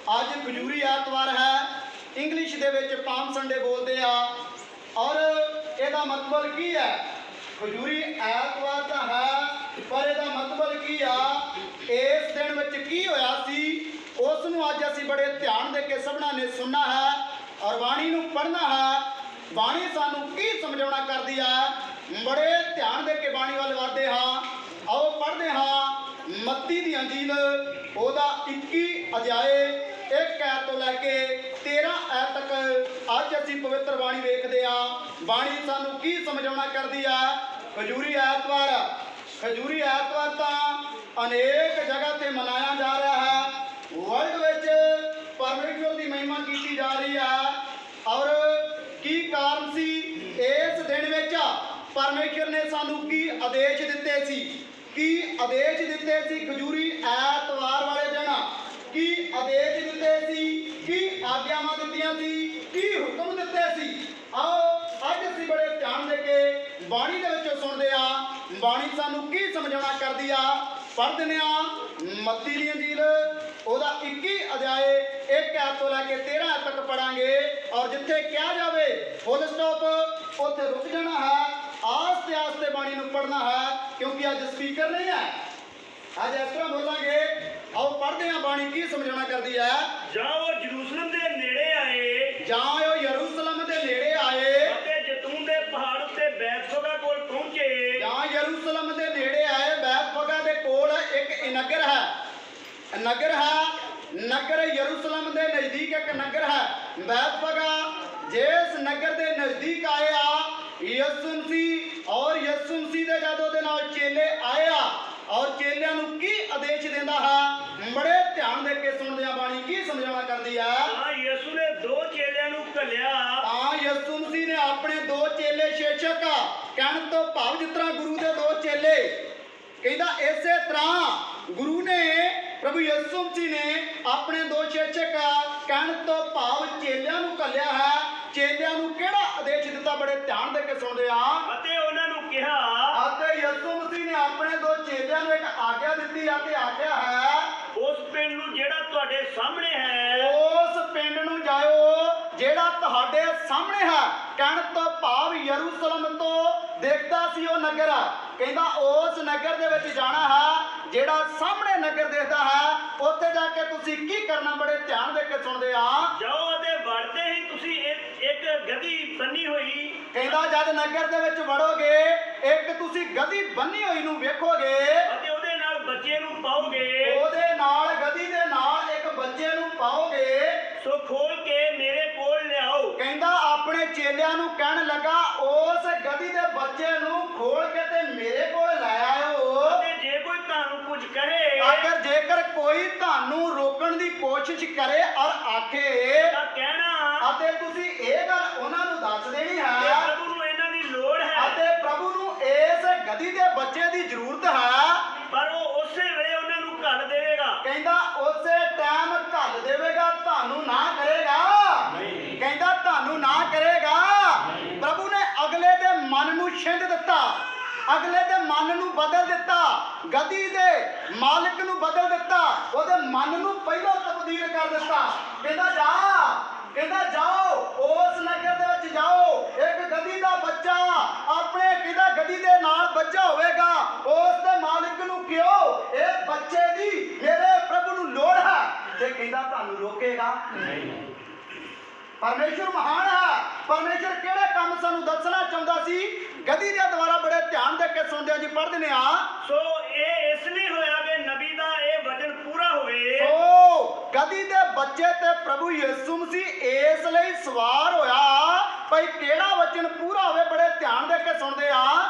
ਅੱਜ ਖਜੂਰੀ ਐਤਵਾਰ ਹੈ। ਇੰਗਲਿਸ਼ ਦੇ ਵਿੱਚ ਪਾਮ ਸੰਡੇ ਬੋਲਦੇ ਆ। ਔਰ ਇਹਦਾ ਮਤਲਬ ਕੀ ਹੈ? ਖਜੂਰੀ ਐਤਵਾਰ ਤਾਂ ਹੈ, ਪਰ ਇਹਦਾ ਮਤਲਬ ਕੀ ਆ? ਇਸ ਦਿਨ ਵਿੱਚ ਕੀ ਹੋਇਆ ਸੀ ਉਸ ਨੂੰ ਅੱਜ ਅਸੀਂ ਬੜੇ ਧਿਆਨ ਦੇ ਕੇ ਸਭਨਾਂ ਨੇ ਸੁਣਨਾ ਹੈ ਔਰ ਬਾਣੀ ਨੂੰ ਪੜ੍ਹਨਾ ਹੈ। ਬਾਣੀ ਸਾਨੂੰ ਕੀ ਸਮਝਾਉਣਾ ਕਰਦੀ ਹੈ? ਬੜੇ ਧਿਆਨ ਦੇ ਕੇ ਬਾਣੀ ਵੱਲ ਵਧਦੇ ਹਾਂ। ਆਓ ਪੜ੍ਹਦੇ ਹਾਂ ਮੱਤੀ ਦੀ ਅੰਜੀਲ, ਉਹਦਾ 21 ਅਧਿਆਏ 1 ਐਤ ਤੋਂ ਲੈ ਕੇ 13 ਐਤ ਤੱਕ ਅੱਜ ਅਸੀਂ ਪਵਿੱਤਰ ਬਾਣੀ ਵੇਖਦੇ ਹਾਂ। ਬਾਣੀ ਸਾਨੂੰ ਕੀ ਸਮਝਾਉਣਾ ਕਰਦੀ ਆ? ਖਜੂਰੀ ਐਤਵਾਰ। ਖਜੂਰੀ ਐਤਵਾਰ ਤਾਂ ਅਨੇਕ ਜਗ੍ਹਾ ਤੇ ਮਨਾਇਆ ਜਾ ਰਿਹਾ ਹੈ। ਵਰਲਡ ਵਿੱਚ ਪਰਮੇਸ਼ਵਰ ਦੀ ਮਹਿਮਾ ਕੀਤੀ ਜਾ ਰਹੀ ਹੈ। ਔਰ ਕੀ ਕਾਰਨ ਸੀ? ਇਸ ਦਿਨ ਵਿੱਚ ਪਰਮੇਸ਼ਵਰ ਨੇ ਸਾਨੂੰ ਕੀ ਆਦੇਸ਼ ਦਿੱਤੇ ਸੀ? ਕੀ ਆਦੇਸ਼ ਦਿੱਤੇ ਸੀ? ਖਜੂਰੀ ਐਤਵਾਰ ਵਾਲੇ ਦਿਨ ਕੀ ਆਦੇਸ਼ ਦਿੱਤੇ ਸੀ? ਕੀ ਆਗਿਆਵਾਂ ਦਿੱਤੀਆਂ ਸੀ? ਕੀ ਹੁਕਮ ਦਿੱਤੇ ਸੀ? ਆਓ ਅੱਜ ਅਸੀਂ ਬੜੇ ਧਿਆਨ ਦੇ ਕੇ ਬਾਣੀ ਦੇ ਵਿੱਚੋਂ ਸੁਣਦੇ ਆ। ਬਾਣੀ ਸਾਨੂੰ ਕੀ ਸਮਝਾਉਣਾ ਕਰਦੀ ਆ? ਪੜ੍ਹ ਦਿੰਦੇ ਆ ਮੱਤੀ ਦੀ ਅੰਜੀਲ, ਉਹਦਾ 21 ਅਧਿਆਏ 1 ਐਤ ਤੋਂ ਲੈ ਕੇ 13 ਐਤ ਤੱਕ ਪੜਾਂਗੇ। ਔਰ ਜਿੱਥੇ ਕਿਹਾ ਜਾਵੇ ਫੁੱਲ ਸਟਾਪ ਉੱਥੇ ਰੁਕ ਜਾਣਾ ਹੈ। ਆਸਤੇ ਆਸਤੇ ਬਾਣੀ ਨੂੰ ਪੜ੍ਹਨਾ ਹੈ, ਕਿਉਂਕਿ ਅੱਜ ਸਪੀਕਰ ਨਹੀਂ ਹੈ। ਅੱਜ ਇਸ ਤਰ੍ਹਾਂ ਬੋਲਾਂਗੇ। ਆਓ ਪੜ੍ਹਦੇ ਹਾਂ ਬਾਣੀ ਕੀ ਸਮਝਾਉਣਾ ਕਰਦੀ ਹੈ। ਜਾਂ ਉਹ ਜਰੂਸਲਮ ਦੇ ਨੇੜੇ ਆਏ, ਜਾਂ ਉਹ ਯਰੂਸ਼ਲਮ ਦੇ ਨੇੜੇ ਆਏ ਅਤੇ ਜੈਤੂਨ ਦੇ ਪਹਾੜ ਉੱਤੇ ਬੈਤਫਗਾ ਕੋਲ ਪਹੁੰਚੇ। ਜਾਂ ਯਰੂਸ਼ਲਮ ਦੇ ਨੇੜੇ ਆਏ। ਬੈਤਫਗਾ ਦੇ ਕੋਲ ਇੱਕ ਨਗਰ ਹੈ। ਨਗਰ ਹੈ, ਨਗਰ ਯਰੂਸ਼ਲਮ ਦੇ ਨਜ਼ਦੀਕ ਇੱਕ ਨਗਰ ਹੈ ਬੈਤਫਗਾ। ਜਿਸ ਨਗਰ ਦੇ ਨਜ਼ਦੀਕ ਆਏ ਆ ਯਿਸੂ ਮਸੀਹ, ਔਰ ਯਿਸੂ ਮਸੀਹ ਦੇ ਜਦ ਉਹਦੇ ਨਾਲ ਚੇਲੇ ਆਏ ਆ ਔਰ ਚੇਲਿਆਂ ਨੂੰ ਕੀ ਆਦੇਸ਼ ਦਿੰਦਾ ਹੈ? ਬੜੇ ਧਿਆਨ ਦੇ ਕੇ ਸੁਣਦੇ ਆ ਬਾਣੀ ਕੀ ਸਮਝਾਉਣਾ ਕਰਦੀ ਆ। ਤਾਂ ਯਿਸੂ ਨੇ 2 ਚੇਲਿਆਂ ਨੂੰ ਘੱਲਿਆ। ਤਾਂ ਯਿਸੂ ਮਸੀਹ ਨੇ ਆਪਣੇ 2 ਚੇਲੇ ਸ਼ੇਸ਼ਕ, ਕਹਿਣ ਤੋਂ ਭਾਵ ਜਿਸ ਤਰ੍ਹਾਂ ਗੁਰੂ ਦੇ 2 ਚੇਲੇ, ਕਹਿੰਦਾ ਇਸੇ ਤਰ੍ਹਾਂ ਗੁਰੂ ਨੇ, ਪ੍ਰਭੂ ਯਿਸੂ ਮਸੀਹ ਨੇ ਆਪਣੇ 2 ਸ਼ੇਸ਼ਕ, ਕਹਿਣ ਤੋਂ ਭਾਵ ਚੇਲਿਆਂ ਨੂੰ ਘੱਲਿਆ ਹੈ। ਚੇਲਿਆਂ ਨੂੰ ਕਿਹੜਾ ਆਦੇਸ਼ ਦਿੱਤਾ? ਬੜੇ ਧਿਆਨ ਦੇ ਕੇ ਸੁਣਦੇ ਆ। ਅਤੇ ਉਹਨਾਂ ਨੂੰ ਕਿਹਾ, ਅਤੇ ਯਿਸੂ ਮਸੀਹ ਨੇ ਆਪਣੇ 2 ਚੇਲਿਆਂ ਨੂੰ ਇੱਕ ਆਗਿਆ ਦਿੱਤੀ ਅਤੇ ਆਖਿਆ ਹੈ, ਉਸ ਪਿੰਡ ਨੂੰ ਜਿਹੜਾ ਤੁਹਾਡੇ ਸਾਹਮਣੇ ਹੈ, ਉਸ ਪਿੰਡ ਨੂੰ ਜਾਇਓ ਜਿਹੜਾ ਤੁਹਾਡੇ ਸਾਹਮਣੇ ਹੈ। ਕਹਿਣ ਤੋਂ ਭਾਵ ਯਰੂਸ਼ਲਮ ਤੋਂ ਦੇਖਦਾ ਸੀ ਉਹ ਨਗਰ। ਕਹਿੰਦਾ ਉਸ ਨਗਰ ਦੇ ਵਿੱਚ ਜਾਣਾ ਹੈ ਜਿਹੜਾ ਸਾਹਮਣੇ ਨਗਰ ਦੇਖਦਾ ਹੈ। ਉੱਥੇ ਜਾ ਕੇ ਤੁਸੀਂ ਕੀ ਕਰਨਾ? ਬੜੇ ਧਿਆਨ ਦੇ ਕੇ ਸੁਣਦੇ ਆ। ਜਾਓ ਅਤੇ ਵੜਦੇ ਹੀ ਤੁਸੀਂ ਇੱਕ ਗਧੀ ਬੰਨੀ ਹੋਈ। ਕਹਿੰਦਾ ਜਦ ਨਗਰ ਦੇ ਵਿੱਚ ਵੜੋਗੇ ਇੱਕ ਤੁਸੀਂ ਗਧੀ ਬੰਨੀ ਹੋਈ ਨੂੰ ਵੇਖੋਗੇ ਅਤੇ ਉਹਦੇ ਨਾਲ ਬੱਚੇ ਨੂੰ ਪਾਓਗੇ। ਉਹਦੇ ਨਾਲ, ਗਧੀ ਦੇ ਨਾਲ ਇੱਕ ਬੱਚੇ ਨੂੰ ਪਾਓਗੇ। ਸੋ ਖੋਲ ਕੇ ਮੇਰੇ ਕੋਲ ਲਿਆਓ। ਕਹਿੰਦਾ ਆਪਣੇ ਚੇਲਿਆਂ ਨੂੰ ਕਹਿਣ ਲੱਗਾ ਉਸ ਗਧੀ ਦੇ ਬੱਚੇ ਨੂੰ ਖੋਲ ਕੇ ਤੇ ਮੇਰੇ ਕੋਲ ਲੈ ਆਇਓ। ਅਤੇ ਜੇ ਕੋਈ ਤੁਹਾਨੂੰ ਕੁਝ ਕਹੇ, ਅਗਰ ਜੇਕਰ ਕੋਈ ਤੁਹਾਨੂੰ ਰੋਕਣ ਦੀ ਕੋਸ਼ਿਸ਼ ਕਰੇ ਔਰ ਆਖੇ, ਤਾਂ ਕਹਿਣਾ ਅਤੇ ਤੁਸੀਂ ਇਹ ਗੱਲ ਉਹਨਾਂ ਨੂੰ ਦੱਸ ਦੇਣੀ ਕਿ ਹੈ ਪ੍ਰਭੂ ਨੂੰ ਇਹਨਾਂ ਦੀ ਲੋੜ ਹੈ, ਅਤੇ ਪ੍ਰਭੂ ਨੂੰ ਇਸ ਗਧੀ ਦੇ ਬੱਚੇ ਦੀ ਜ਼ਰੂਰਤ ਹੈ। ਪਰ ਉਹ ਉਸੇ ਵੇਲੇ ਉਹਨਾਂ ਨੂੰ ਘੱਲ ਦੇਵੇਗਾ। ਕਹਿੰਦਾ ਉਸੇ ਟਾਈਮ ਘੱਲ ਦੇਵੇਗਾ, ਤੁਹਾਨੂੰ ਨਾ ਕਰੇਗਾ। ਕਹਿੰਦਾ ਤੁਹਾਨੂੰ ਨਾ ਕਰੇਗਾ। ਪ੍ਰਭੂ ਨੇ ਅਗਲੇ ਦੇ ਮਨ ਨੂੰ ਛਿੰਦ ਦਿੱਤਾ, ਅਗਲੇ ਦੇ ਮਨ ਨੂੰ ਬਦਲ ਦਿੱਤਾ, ਗਧੀ ਦੇ ਮਾਲਕ ਨੂੰ ਬਦਲ ਦਿੱਤਾ, ਉਹਦੇ ਮਨ ਨੂੰ ਪਹਿਲਾਂ ਤਬਦੀਲ ਕਰ ਦਿੱਤਾ। ਕਹਿੰਦਾ ਜਾ, ਕਹਿੰਦਾ ਜਾਓ ਉਸ ਨਗਰ ਦੇ ਵਿੱਚ ਜਾਓ। ਇੱਕ ਗਧੀ ਦਾ ਬੱਚਾ ਆਪਣੇ ਕਿਹਦਾ ਗਧੀ ਦੇ ਨਾਲ ਬੱਚਾ ਹੋਵੇਗਾ। ਉਸ ਦੇ ਮਾਲਕ ਨੂੰ ਕਿਉਂ ਇਹ ਬੱਚੇ ਦੀ ਮੇਰੇ ਪ੍ਰਭੂ ਨੂੰ ਲੋੜ ਹੈ। ਤੇ ਕਹਿੰਦਾ ਤੁਹਾਨੂੰ ਰੋਕੇਗਾ ਨਹੀਂ। ਪਰਮੇਸ਼ਰ ਮਹਾਨ ਹੈ। ਪਰਮੇਸ਼ਰ ਕਿਹੜੇ ਕੰਮ ਸਾਨੂੰ ਦੱਸਣਾ ਚਾਹੁੰਦਾ ਸੀ? ਗਧੀ ਦੇ ਦੁਆਰਾ ਬੜੇ ਧਿਆਨ ਦੇ ਕੇ ਸੁਣਦੇ ਆ ਜੀ, ਪੜ੍ਹਦੇ ਨੇ ਆ। ਸੋ ਇਹ ਇਸ ਲਈ ਹੋਇਆ ਕਿ ਨਬੀ ਦਾ ਇਹ ਵਚਨ ਪੂਰਾ ਹੋਵੇ। ਸੋ ਗਧੀ ਦੇ ਬੱਚੇ ਤੇ ਪ੍ਰਭੂ ਯਿਸੂ ਮਸੀਹ ਇਸ ਲਈ ਸਵਾਰ ਹੋਇਆ ਭਈ ਕਿਹੜਾ ਵਚਨ ਪੂਰਾ ਹੋਵੇ। ਬੜੇ ਧਿਆਨ ਦੇ ਕੇ ਸੁਣਦੇ ਆ।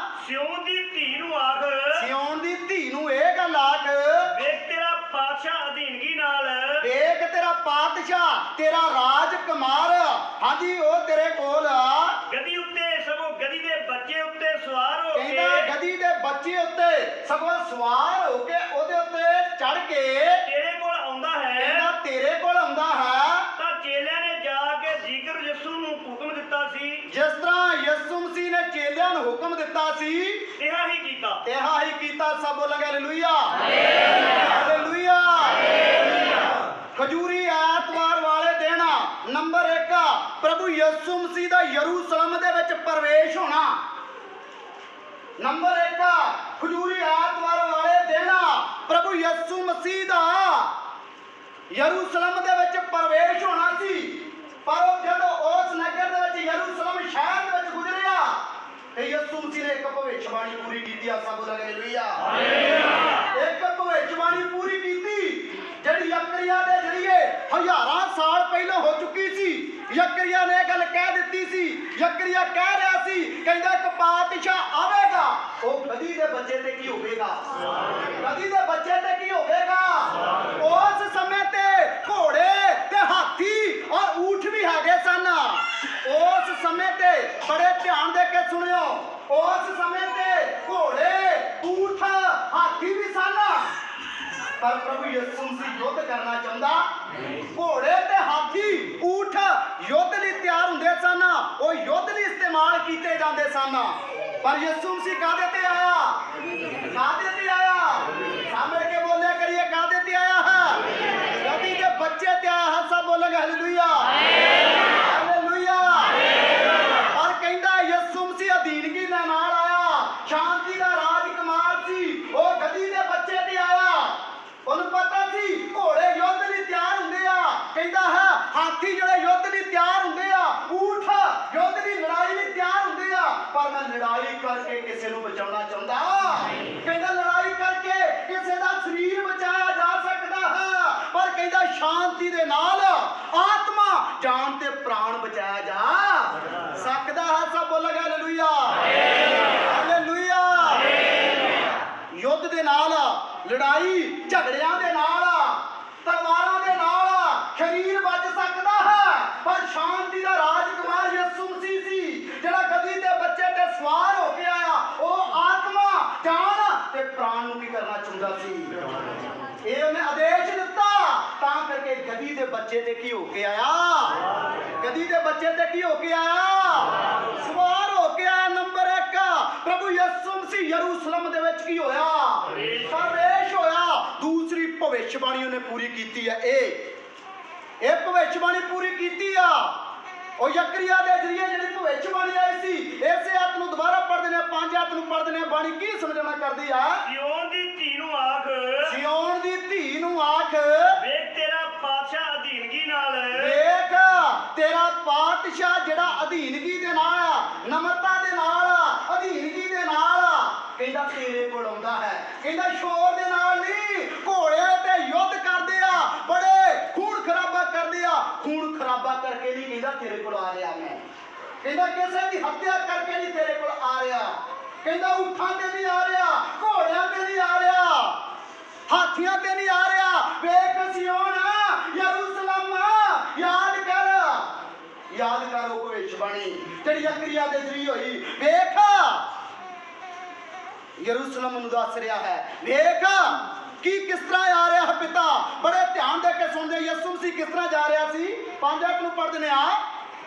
ਸਿਉਨ ਦੀ ਧੀ ਨੂੰ ਆਖ, ਸਿਉਨ ਦੀ ਧੀ ਨੂੰ ਇਹ ਗੱਲ ਆਖ, ਵੇਖ ਤੇਰਾ ਪਾਤਸ਼ਾਹ ਅਧੀਨਗੀ ਨਾਲ, ਵੇਖ ਤੇਰਾ ਪਾਤਸ਼ਾਹ, ਤੇਰਾ ਰਾਜ ਕੁਮਾਰ, ਹਾਂਜੀ ਉਹ ਤੇਰੇ ਕੋਲ ਆ। ਗਧੀ ਉੱਤੇ, ਸਗੋਂ ਗਧੀ ਦੇ ਬੱਚੇ ਉੱਤੇ ਸਵਾਰ ਹੋ ਕਹਿੰਦਾ ਕੇ, ਗਧੀ ਦੇ ਬੱਚੇ ਉੱਤੇ ਸਗੋਂ ਸਵਾਰ ਹੋ ਕੇ ਉਹਦੇ ਉੱਤੇ ਚੜ ਕੇ ਤੇਰੇ ਕੋਲ ਆਉਂਦਾ ਹੈ। ਕਹਿੰਦਾ ਤੇਰੇ ਕੋਲ ਆਉਂਦਾ ਹੈ। ਤਾਂ ਚੇਲਿਆਂ ਨੇ ਜਾ ਕੇ ਜ਼ਿਕਰ ਯਿਸੂ ਨੂੰ ਹੁਕਮ ਦਿੱਤਾ ਸੀ, ਜਿਸ ਤਰ੍ਹਾਂ ਯਿਸੂ ਮਸੀਹ ਨੇ ਚੇਲਿਆਂ ਨੂੰ ਹੁਕਮ ਦਿੱਤਾ ਸੀ, ਇਹਾ ਹੀ ਕੀਤਾ। ਇਹਾ ਹੀ ਕੀਤਾ। ਸਭ ਬੋਲਾਂਗੇ ਹਾਲੇਲੂਇਆ, ਹਾਲੇਲੂਇਆ। ਖਜੂਰੀ ਐਤਵਾਰ ਯਿਸੂ ਮਸੀਹ ਦਾ ਯਰੂਸ਼ਲਮ ਦੇ ਵਿੱਚ ਪ੍ਰਵੇਸ਼ ਹੋਣਾ। ਨੰਬਰ 1 ਖਜੂਰੀ ਐਤਵਾਰ ਵਾਲੇ ਦਿਨ ਪ੍ਰਭੂ ਯਿਸੂ ਮਸੀਹ ਦਾ ਯਰੂਸ਼ਲਮ ਦੇ ਵਿੱਚ ਪ੍ਰਵੇਸ਼ ਹੋਣਾ ਸੀ। ਪਰ ਉਹ ਜਦੋਂ ਉਸ ਨਗਰ ਦੇ ਵਿੱਚ ਯਰੂਸ਼ਲਮ ਸ਼ਹਿਰ ਦੇ ਵਿੱਚ ਗੁਜ਼ਰਿਆ ਤੇ ਯਿਸੂ ਮਸੀਹ ਨੇ ਇੱਕ ਭਵਿੱਖਬਾਣੀ ਪੂਰੀ ਕੀਤੀ। ਆਸਾ ਬੋਲਾ ਹਾਲੇਲੂਇਆ। ਇੱਕ ਭਵਿੱਖਬਾਣੀ ਪੂਰੀ ਕੀਤੀ ਜਿਹੜੀ ਯਕਰੀਆ ਦੇ ਜ਼ਰੀਏ ਹਜ਼ਾਰਾਂ ਸਾਲ ਪਹਿਲਾਂ ਹੋ ਚੁੱਕੀ ਸੀ। ਯਕਰੀਆ ਨੇ ਇਹ ਗੱਲ ਕਹਿ ਦਿੱਤੀ ਸੀ। ਯਕਰੀਆ ਕਹਿ ਰਿਹਾ ਸੀ, ਕਹਿੰਦਾ ਇੱਕ ਪਾਤਸ਼ਾਹ ਆਵੇਗਾ, ਉਹ ਗਧੀ ਦੇ ਬੱਚੇ ਤੇ ਕੀ ਹੋਵੇਗਾ? ਗਧੀ ਦੇ ਬੱਚੇ ਤੇ ਕੀ ਹੋਵੇਗਾ? ਉਸ ਸਮੇਂ ਤੇ ਘੋੜੇ ਤੇ ਹਾਥੀ ਔਰ ਊਠ ਵੀ ਹੈਗੇ ਸਨ। ਉਸ ਸਮੇਂ ਤੇ ਬੜੇ ਧਿਆਨ ਦੇ ਕੇ ਸੁਣਿਓ, ਉਸ ਸਮੇਂ ਤੇ ਘੋੜੇ ਊਠ ਹਾਥੀ ਵੀ ਸਨ। ਪਰ ਪ੍ਰਭੂ ਯਿਸੂ ਮਸੀਹ ਯੁੱਧ ਕਰਨਾ ਚਾਹੁੰਦਾ। ਘੋੜੇ ਤੇ ਹਾਥੀ ਊਠ ਯੁੱਧ ਲਈ ਤਿਆਰ ਹੁੰਦੇ ਸਨ, ਉਹ ਯੁੱਧ ਲਈ ਇਸਤੇਮਾਲ ਕੀਤੇ ਜਾਂਦੇ ਸਨ। ਪਰ ਯਿਸੂ ਮਸੀਹ ਕਾਹਦੇ ਤੇ ਆਇਆ? ਕਾਹਦੇ ਤੇ ਆਇਆ? ਸਾਹਮਣੇ ਕੇ ਬੋਲਿਆ ਕਰੀਏ, ਕਾਹਦੇ ਤੇ ਆਇਆ ਹੈ? ਗਧੀ ਦੇ ਬੱਚੇ ਤੇ ਆਇਆ ਹੈ। ਸਭ ਬੋਲਾਂਗੇ ਹਾਲੇਲੂਇਆ, ਹਾਲੇਲੂਇਆ। ਔਰ ਕਹਿੰਦਾ ਯਿਸੂ ਮਸੀਹ ਅਧੀਨਗੀ ਦੇ ਨਾਲ ਆਇਆ, ਸ਼ਾਂਤੀ ਦਾ ਰਾਜਕੁਮਾਰ ਸੀ। ਉਹ ਗਧੀ ਦੇ ਬੱਚੇ ਤੇ ਆਇਆ। ਉਹਨੂੰ ਪਤਾ ਸੀ ਘੋੜੇ ਯੁੱਧ ਲਈ ਤਿਆਰ ਹੁੰਦੇ ਆ, ਕਹਿੰਦਾ ਹੈ ਹਾਥੀ ਜਿਹੜੇ ਯੁੱਧ ਲਈ ਤਿਆਰ ਹੁੰਦੇ ਆ, ਊਠ ਯੁੱਧ ਦੀ ਲੜਾਈ ਲਈ ਤਿਆਰ ਹੁੰਦੇ ਆ। ਪਰ ਮੈਂ ਲੜਾਈ ਕਰਕੇ ਕਿਸੇ ਨੂੰ ਬਚਾਉਣਾ ਚਾਹੁੰਦਾ। ਕਹਿੰਦਾ ਲੜਾਈ ਕਰਕੇ ਕਿਸੇ ਦਾ ਸਰੀਰ ਬਚਾਇਆ ਜਾ ਸਕਦਾ ਹੈ, ਪਰ ਕਹਿੰਦਾ ਸ਼ਾਂਤੀ ਦੇ ਨਾਲ ਆਤਮਾ, ਜਾਨ ਤੇ ਪ੍ਰਾਣ ਬਚਾਇਆ ਜਾ ਸਕਦਾ ਹੈ। ਸਭ ਬੋਲਾਂਗੇ ਹਾਲੇਲੂਇਆ, ਹਾਲੇਲੂਇਆ। ਯੁੱਧ ਦੇ ਨਾਲ, ਲੜਾਈ ਝਗੜਿਆਂ ਦੇ ਨਾਲ, ਤਲਵਾਰਾਂ ਦੇ ਨਾਲ ਸਰੀਰ ਬਚ ਸਕਦਾ ਹੈ, ਪਰ ਸ਼ਾਂਤੀ ਦਾ ਰਾਜਕੁਮਾਰ ਯਿਸੂ ਮਸੀਹ ਸੀ ਜਿਹੜਾ ਗਧੀ ਦੇ ਬੱਚੇ ਤੇ ਸਵਾਰ ਹੋ ਕੇ ਆਇਆ। ਉਹ ਆਤਮਾ, ਜਾਨ ਤੇ ਪ੍ਰਾਣ ਨੂੰ ਕੀ ਕਰਨਾ ਚਾਹੁੰਦਾ ਸੀ? ਇਹ ਉਹਨੇ ਆਦੇਸ਼ ਦਿੱਤਾ। ਤਾਂ ਕਰਕੇ ਗਧੀ ਦੇ ਬੱਚੇ ਤੇ ਕੀ ਹੋ ਕੇ ਆਇਆ? ਗਧੀ ਦੇ ਬੱਚੇ ਤੇ ਕੀ ਹੋ ਕੇ ਆਇਆ? ਸਵਾਰ ਹੋ ਕੇ ਆਇਆ। ਨੰਬਰ 1 ਪ੍ਰਭੂ ਯਿਸੂ ਮਸੀਹ ਯਰੂਸ਼ਲਮ ਦੇ ਵਿੱਚ ਕੀ ਹੋਇਆ? ਪ੍ਰਵੇਸ਼ ਹੋਇਆ। ਦੂਸਰੀ ਭਵਿੱਖਬਾਣੀ ਉਹਨੇ ਪੂਰੀ ਕੀਤੀ ਹੈ। ਇਹ ਭਵਿੱਖਬਾਣੀ ਪੂਰੀ ਕੀਤੀ ਆ। ਉਹ ਯਕਰੀਆ ਦੇ ਜ਼ਰੀਏ ਜਿਹੜੀ ਭਵਿੱਖਬਾਣੀ ਆਈ ਸੀ, ਇਸੇ ਹੱਥ ਨੂੰ ਦੁਬਾਰਾ ਪੜ੍ਹਦੇ ਨੇ, 5 ਹੱਥ ਨੂੰ ਪੜ੍ਹਦੇ ਨੇ। ਬਾਣੀ ਕੀ ਸਮਝਾਉਣਾ ਕਰਦੀ ਆ? ਸਿਯੋਨ ਦੀ ਧੀ ਨੂੰ ਆਖ, ਸਿਯੋਨ ਦੀ ਧੀ ਨੂੰ ਆਖ, ਵੇਖ ਤੇਰਾ ਪਾਤਸ਼ਾਹ ਅਧੀਨਗੀ ਨਾਲ, ਵੇਖ ਤੇਰਾ ਪਾਤਸ਼ਾਹ ਜਿਹੜਾ ਅਧੀਨਗੀ ਦੇ ਨਾਲ, ਨਮਰਤਾ ਦੇ ਨਾਲ, ਅਧੀਨਗੀ ਦੇ ਨਾਲ, ਕਹਿੰਦਾ ਤੇਰੇ ਕੋਲ ਆਉਂਦਾ ਹੈ। ਕਹਿੰਦਾ ਸ਼ੋਰ ਦੇ ਨਾਲ ਨਹੀਂ, ਘੋੜੇ ਤੇ ਯੁੱਧ ਕਰਦੇ ਆ, ਬੜੇ ਖੂਨ ਖਰਾਬਾ ਕਰਦੇ ਆ। ਖੂਨ ਖਰਾਬਾ ਕਰਕੇ ਨਹੀਂ, ਕਹਿੰਦਾ ਤੇਰੇ ਕੋਲ ਆ ਰਿਹਾ ਮੈਂ। ਕਹਿੰਦਾ ਕਿਸੇ ਦੀ ਹੱਤਿਆ ਕਰਕੇ ਨਹੀਂ ਤੇਰੇ ਕੋਲ ਆ ਰਿਹਾ। ਕਹਿੰਦਾ ਊਠਾਂ ਤੇ ਨਹੀਂ ਆ ਰਿਹਾ, ਘੋੜਿਆਂ ਤੇ ਨਹੀਂ ਆ ਰਿਹਾ, ਹਾਥੀਆਂ ਤੇ ਨਹੀਂ ਆ ਰਿਹਾ। ਵੇਖ ਸਿਯੋਨ, ਯਰੂਸ਼ਲਮ, ਯਾਦ ਕਰ, ਯਾਦ ਕਰ ਉਹ ਭਵਿੱਖਬਾਣੀ ਜਿਹੜੀ ਯਕਰੀਆ ਦੇ ਜ਼ਰੀਏ ਹੋਈ। ਵੇਖ ਯਰੂਸ਼ਲਮ ਨੂੰ ਦੱਸ ਰਿਹਾ ਹੈ। ਵੇਖ ਕੀ ਕਿਸ ਤਰ੍ਹਾਂ ਆ ਰਿਹਾ ਹੈ ਪਿਤਾ। ਬੜੇ ਧਿਆਨ ਦੇ ਕੇ ਸੁਣਦੇ। ਯਿਸੂ ਮਸੀਹ ਕਿਸ ਤਰ੍ਹਾਂ ਜਾ ਰਿਹਾ ਸੀ? 5 ਹੱਥ ਨੂੰ ਪੜ੍ਹਦੇ ਨੇ।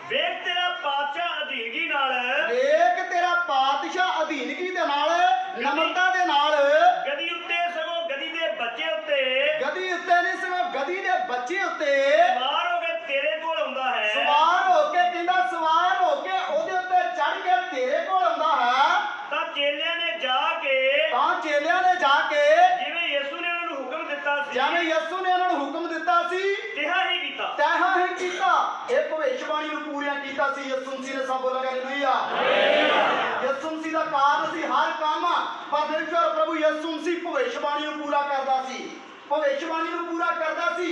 ਵੇਖ ਤੇਰਾ ਪਾਤਸ਼ਾਹ ਅਧੀਨਗੀ ਨਾਲ, ਵੇਖ ਤੇਰਾ ਪਾਤਸ਼ਾਹ ਅਧੀਨਗੀ ਦੇ ਨਾਲ, ਨਮਰਤਾ ਦੇ ਨਾਲ, ਗਦੀ ਉੱਤੇ ਸਗੋਂ ਗਦੀ ਦੇ ਬੱਚੇ ਉੱਤੇ, ਗਦੀ ਉੱਤੇ ਨਹੀਂ ਸਗੋਂ ਗਦੀ ਦੇ ਬੱਚੇ ਉੱਤੇ ਸਵਾਰ ਹੋ ਕੇ ਤੇਰੇ ਕੋਲ ਆਉਂਦਾ ਹੈ। ਸਵਾਰ ਹੋ ਕੇ, ਕਹਿੰਦਾ ਸਵਾਰ ਹੋ ਕੇ ਉਹਦੇ ਉੱਤੇ ਚੜ੍ਹ ਕੇ ਤੇਰੇ ਕੋਲ ਆਉਂਦਾ ਹੈ। ਤਾਂ ਚੇਲਿਆਂ ਨੇ ਜਾ ਕੇ, ਤਾਂ ਚੇਲਿਆਂ ਨੇ ਜਾ ਕੇ, ਜਿਵੇਂ ਯਿਸੂ ਨੇ ਉਹਨਾਂ ਨੂੰ ਹੁਕਮ ਦਿੱਤਾ ਸੀ, ਜਿਵੇਂ ਯਿਸੂ ਨੇ ਉਹਨਾਂ ਨੂੰ ਹੁਕਮ ਦਿੱਤਾ ਸੀ, ਤਿਹਾ ਹੀ ਕੀਤਾ। ਤੈਹਾਂ ਹੀ ਕੀਤਾ। ਇਹ ਭਵਿੱਖਬਾਣੀ ਨੂੰ ਪੂਰੀਆਂ ਕੀਤਾ ਸੀ ਯਿਸੂ ਮਸੀਹ ਨੇ। ਸਭ ਬੋਲਾਂਗੇ ਹਾਲੇਲੂਇਆ। ਯਿਸੂ ਮਸੀਹ ਦਾ ਕਾਰਨ ਸੀ ਹਰ ਕੰਮ। ਪਰਮੇਸ਼ਰ ਪ੍ਰਭੂ ਯਿਸੂ ਮਸੀਹ ਭਵਿੱਖਬਾਣੀ ਨੂੰ ਪੂਰਾ ਕਰਦਾ ਸੀ, ਭਵਿੱਖਬਾਣੀ ਨੂੰ ਪੂਰਾ ਕਰਦਾ ਸੀ।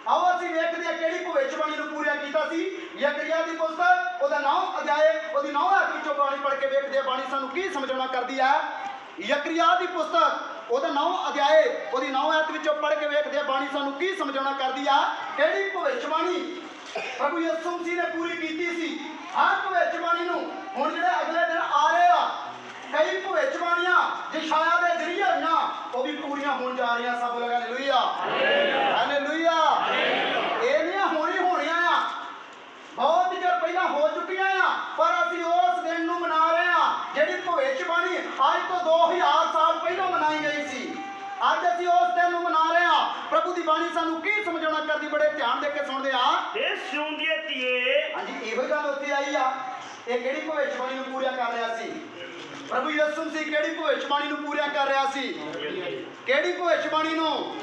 ਆਓ ਅਸੀਂ ਵੇਖਦੇ ਹਾਂ ਕਿਹੜੀ ਭਵਿੱਖਬਾਣੀ ਨੂੰ ਪੂਰਾ ਕੀਤਾ ਸੀ। ਯਕਰੀਆ ਦੀ ਪੁਸਤਕ, ਉਹਦਾ 9 ਅਧਿਆਇ, ਉਹਦੀ 9 ਆਇਤ ਵਿੱਚੋਂ ਬਾਣੀ ਪੜ੍ਹ ਕੇ ਵੇਖਦੇ ਹਾਂ ਬਾਣੀ ਸਾਨੂੰ ਕੀ ਸਮਝਾਉਣਾ ਕਰਦੀ ਹੈ। ਯਕਰੀਆ ਦੀ ਪੁਸਤਕ, ਉਹਦਾ 9 ਅਧਿਆਇ, ਉਹਦੀ 9 ਆਇਤ ਵਿੱਚੋਂ ਪੜ੍ਹ ਕੇ ਵੇਖਦੇ ਹਾਂ ਬਾਣੀ ਸਾਨੂੰ ਕੀ ਸਮਝਾਉਣਾ ਕਰਦੀ ਆ। ਕਿਹੜੀ ਭਵਿੱਖਬਾਣੀ ਪ੍ਰਭੂ ਯਿਸੂ ਮਸੀਹ ਨੇ ਪੂਰੀ ਕੀਤੀ ਸੀ। ਹਰ ਭਵਿੱਖਬਾਣੀ ਨੂੰ ਹੁਣ ਜਿਹੜੇ ਅਗਲੇ ਦਿਨ ਆ ਰਹੇ ਆ, ਕਈ ਭਵਿੱਖਬਾਣੀਆਂ ਯਸ਼ਾਇਆ ਦੇ ਜ਼ਰੀਏ ਹੋਈਆਂ, ਉਹ ਵੀ ਪੂਰੀਆਂ ਹੋਣ ਜਾ ਰਹੀਆਂ। ਸਭ ਲੋਕ ਹਾਲੇਲੂਇਆ, ਹਾਲੇਲੂਇਆ। ਇਹ ਨਹੀਂ ਹੋਣੀ ਹੋਣੀਆਂ ਆ, ਬਹੁਤ ਚਿਰ ਪਹਿਲਾਂ ਹੋ ਚੁੱਕੀਆਂ ਆ, ਪਰ ਅਸੀਂ ਉਸ ਦਿਨ ਨੂੰ ਮਨਾ ਰਹੇ ਆ ਜਿਹੜੀ ਭਵਿੱਖਬਾਣੀ ਅੱਜ ਤੋਂ 2000 ਸਾਲ ਪਹਿਲਾਂ ਮਨਾਈ ਗਈ ਸੀ। ਅੱਜ ਅਸੀਂ ਉਸ ਦਿਨ ਨੂੰ ਮਨਾ ਰਹੇ ਆ। ਪ੍ਰਭੂ ਦੀ ਬਾਣੀ ਸਾਨੂੰ ਕੀ ਸਮਝਾਉਣਾ ਕਰਦੀ, ਬੜੇ ਧਿਆਨ ਦੇ ਕੇ ਸੁਣਦੇ ਆ। हे सियोन दी धीए ਹਾਂਜੀ ਇਹੋ ਹੀ ਗੱਲ ਉੱਥੇ ਆਈ ਆ। ਇਹ ਕਿਹੜੀ ਭਵਿੱਖਬਾਣੀ ਨੂੰ ਪੂਰਾ ਕਰ ਰਿਹਾ ਸੀ? ਪ੍ਰਭੂ ਯਿਸੂ ਮਸੀਹ ਕਿਹੜੀ ਭਵਿੱਖਬਾਣੀ ਨੂੰ ਪੂਰਾ ਕਰ ਰਿਹਾ ਸੀ? ਕਿਹੜੀ ਭਵਿੱਖਬਾਣੀ ਨੂੰ?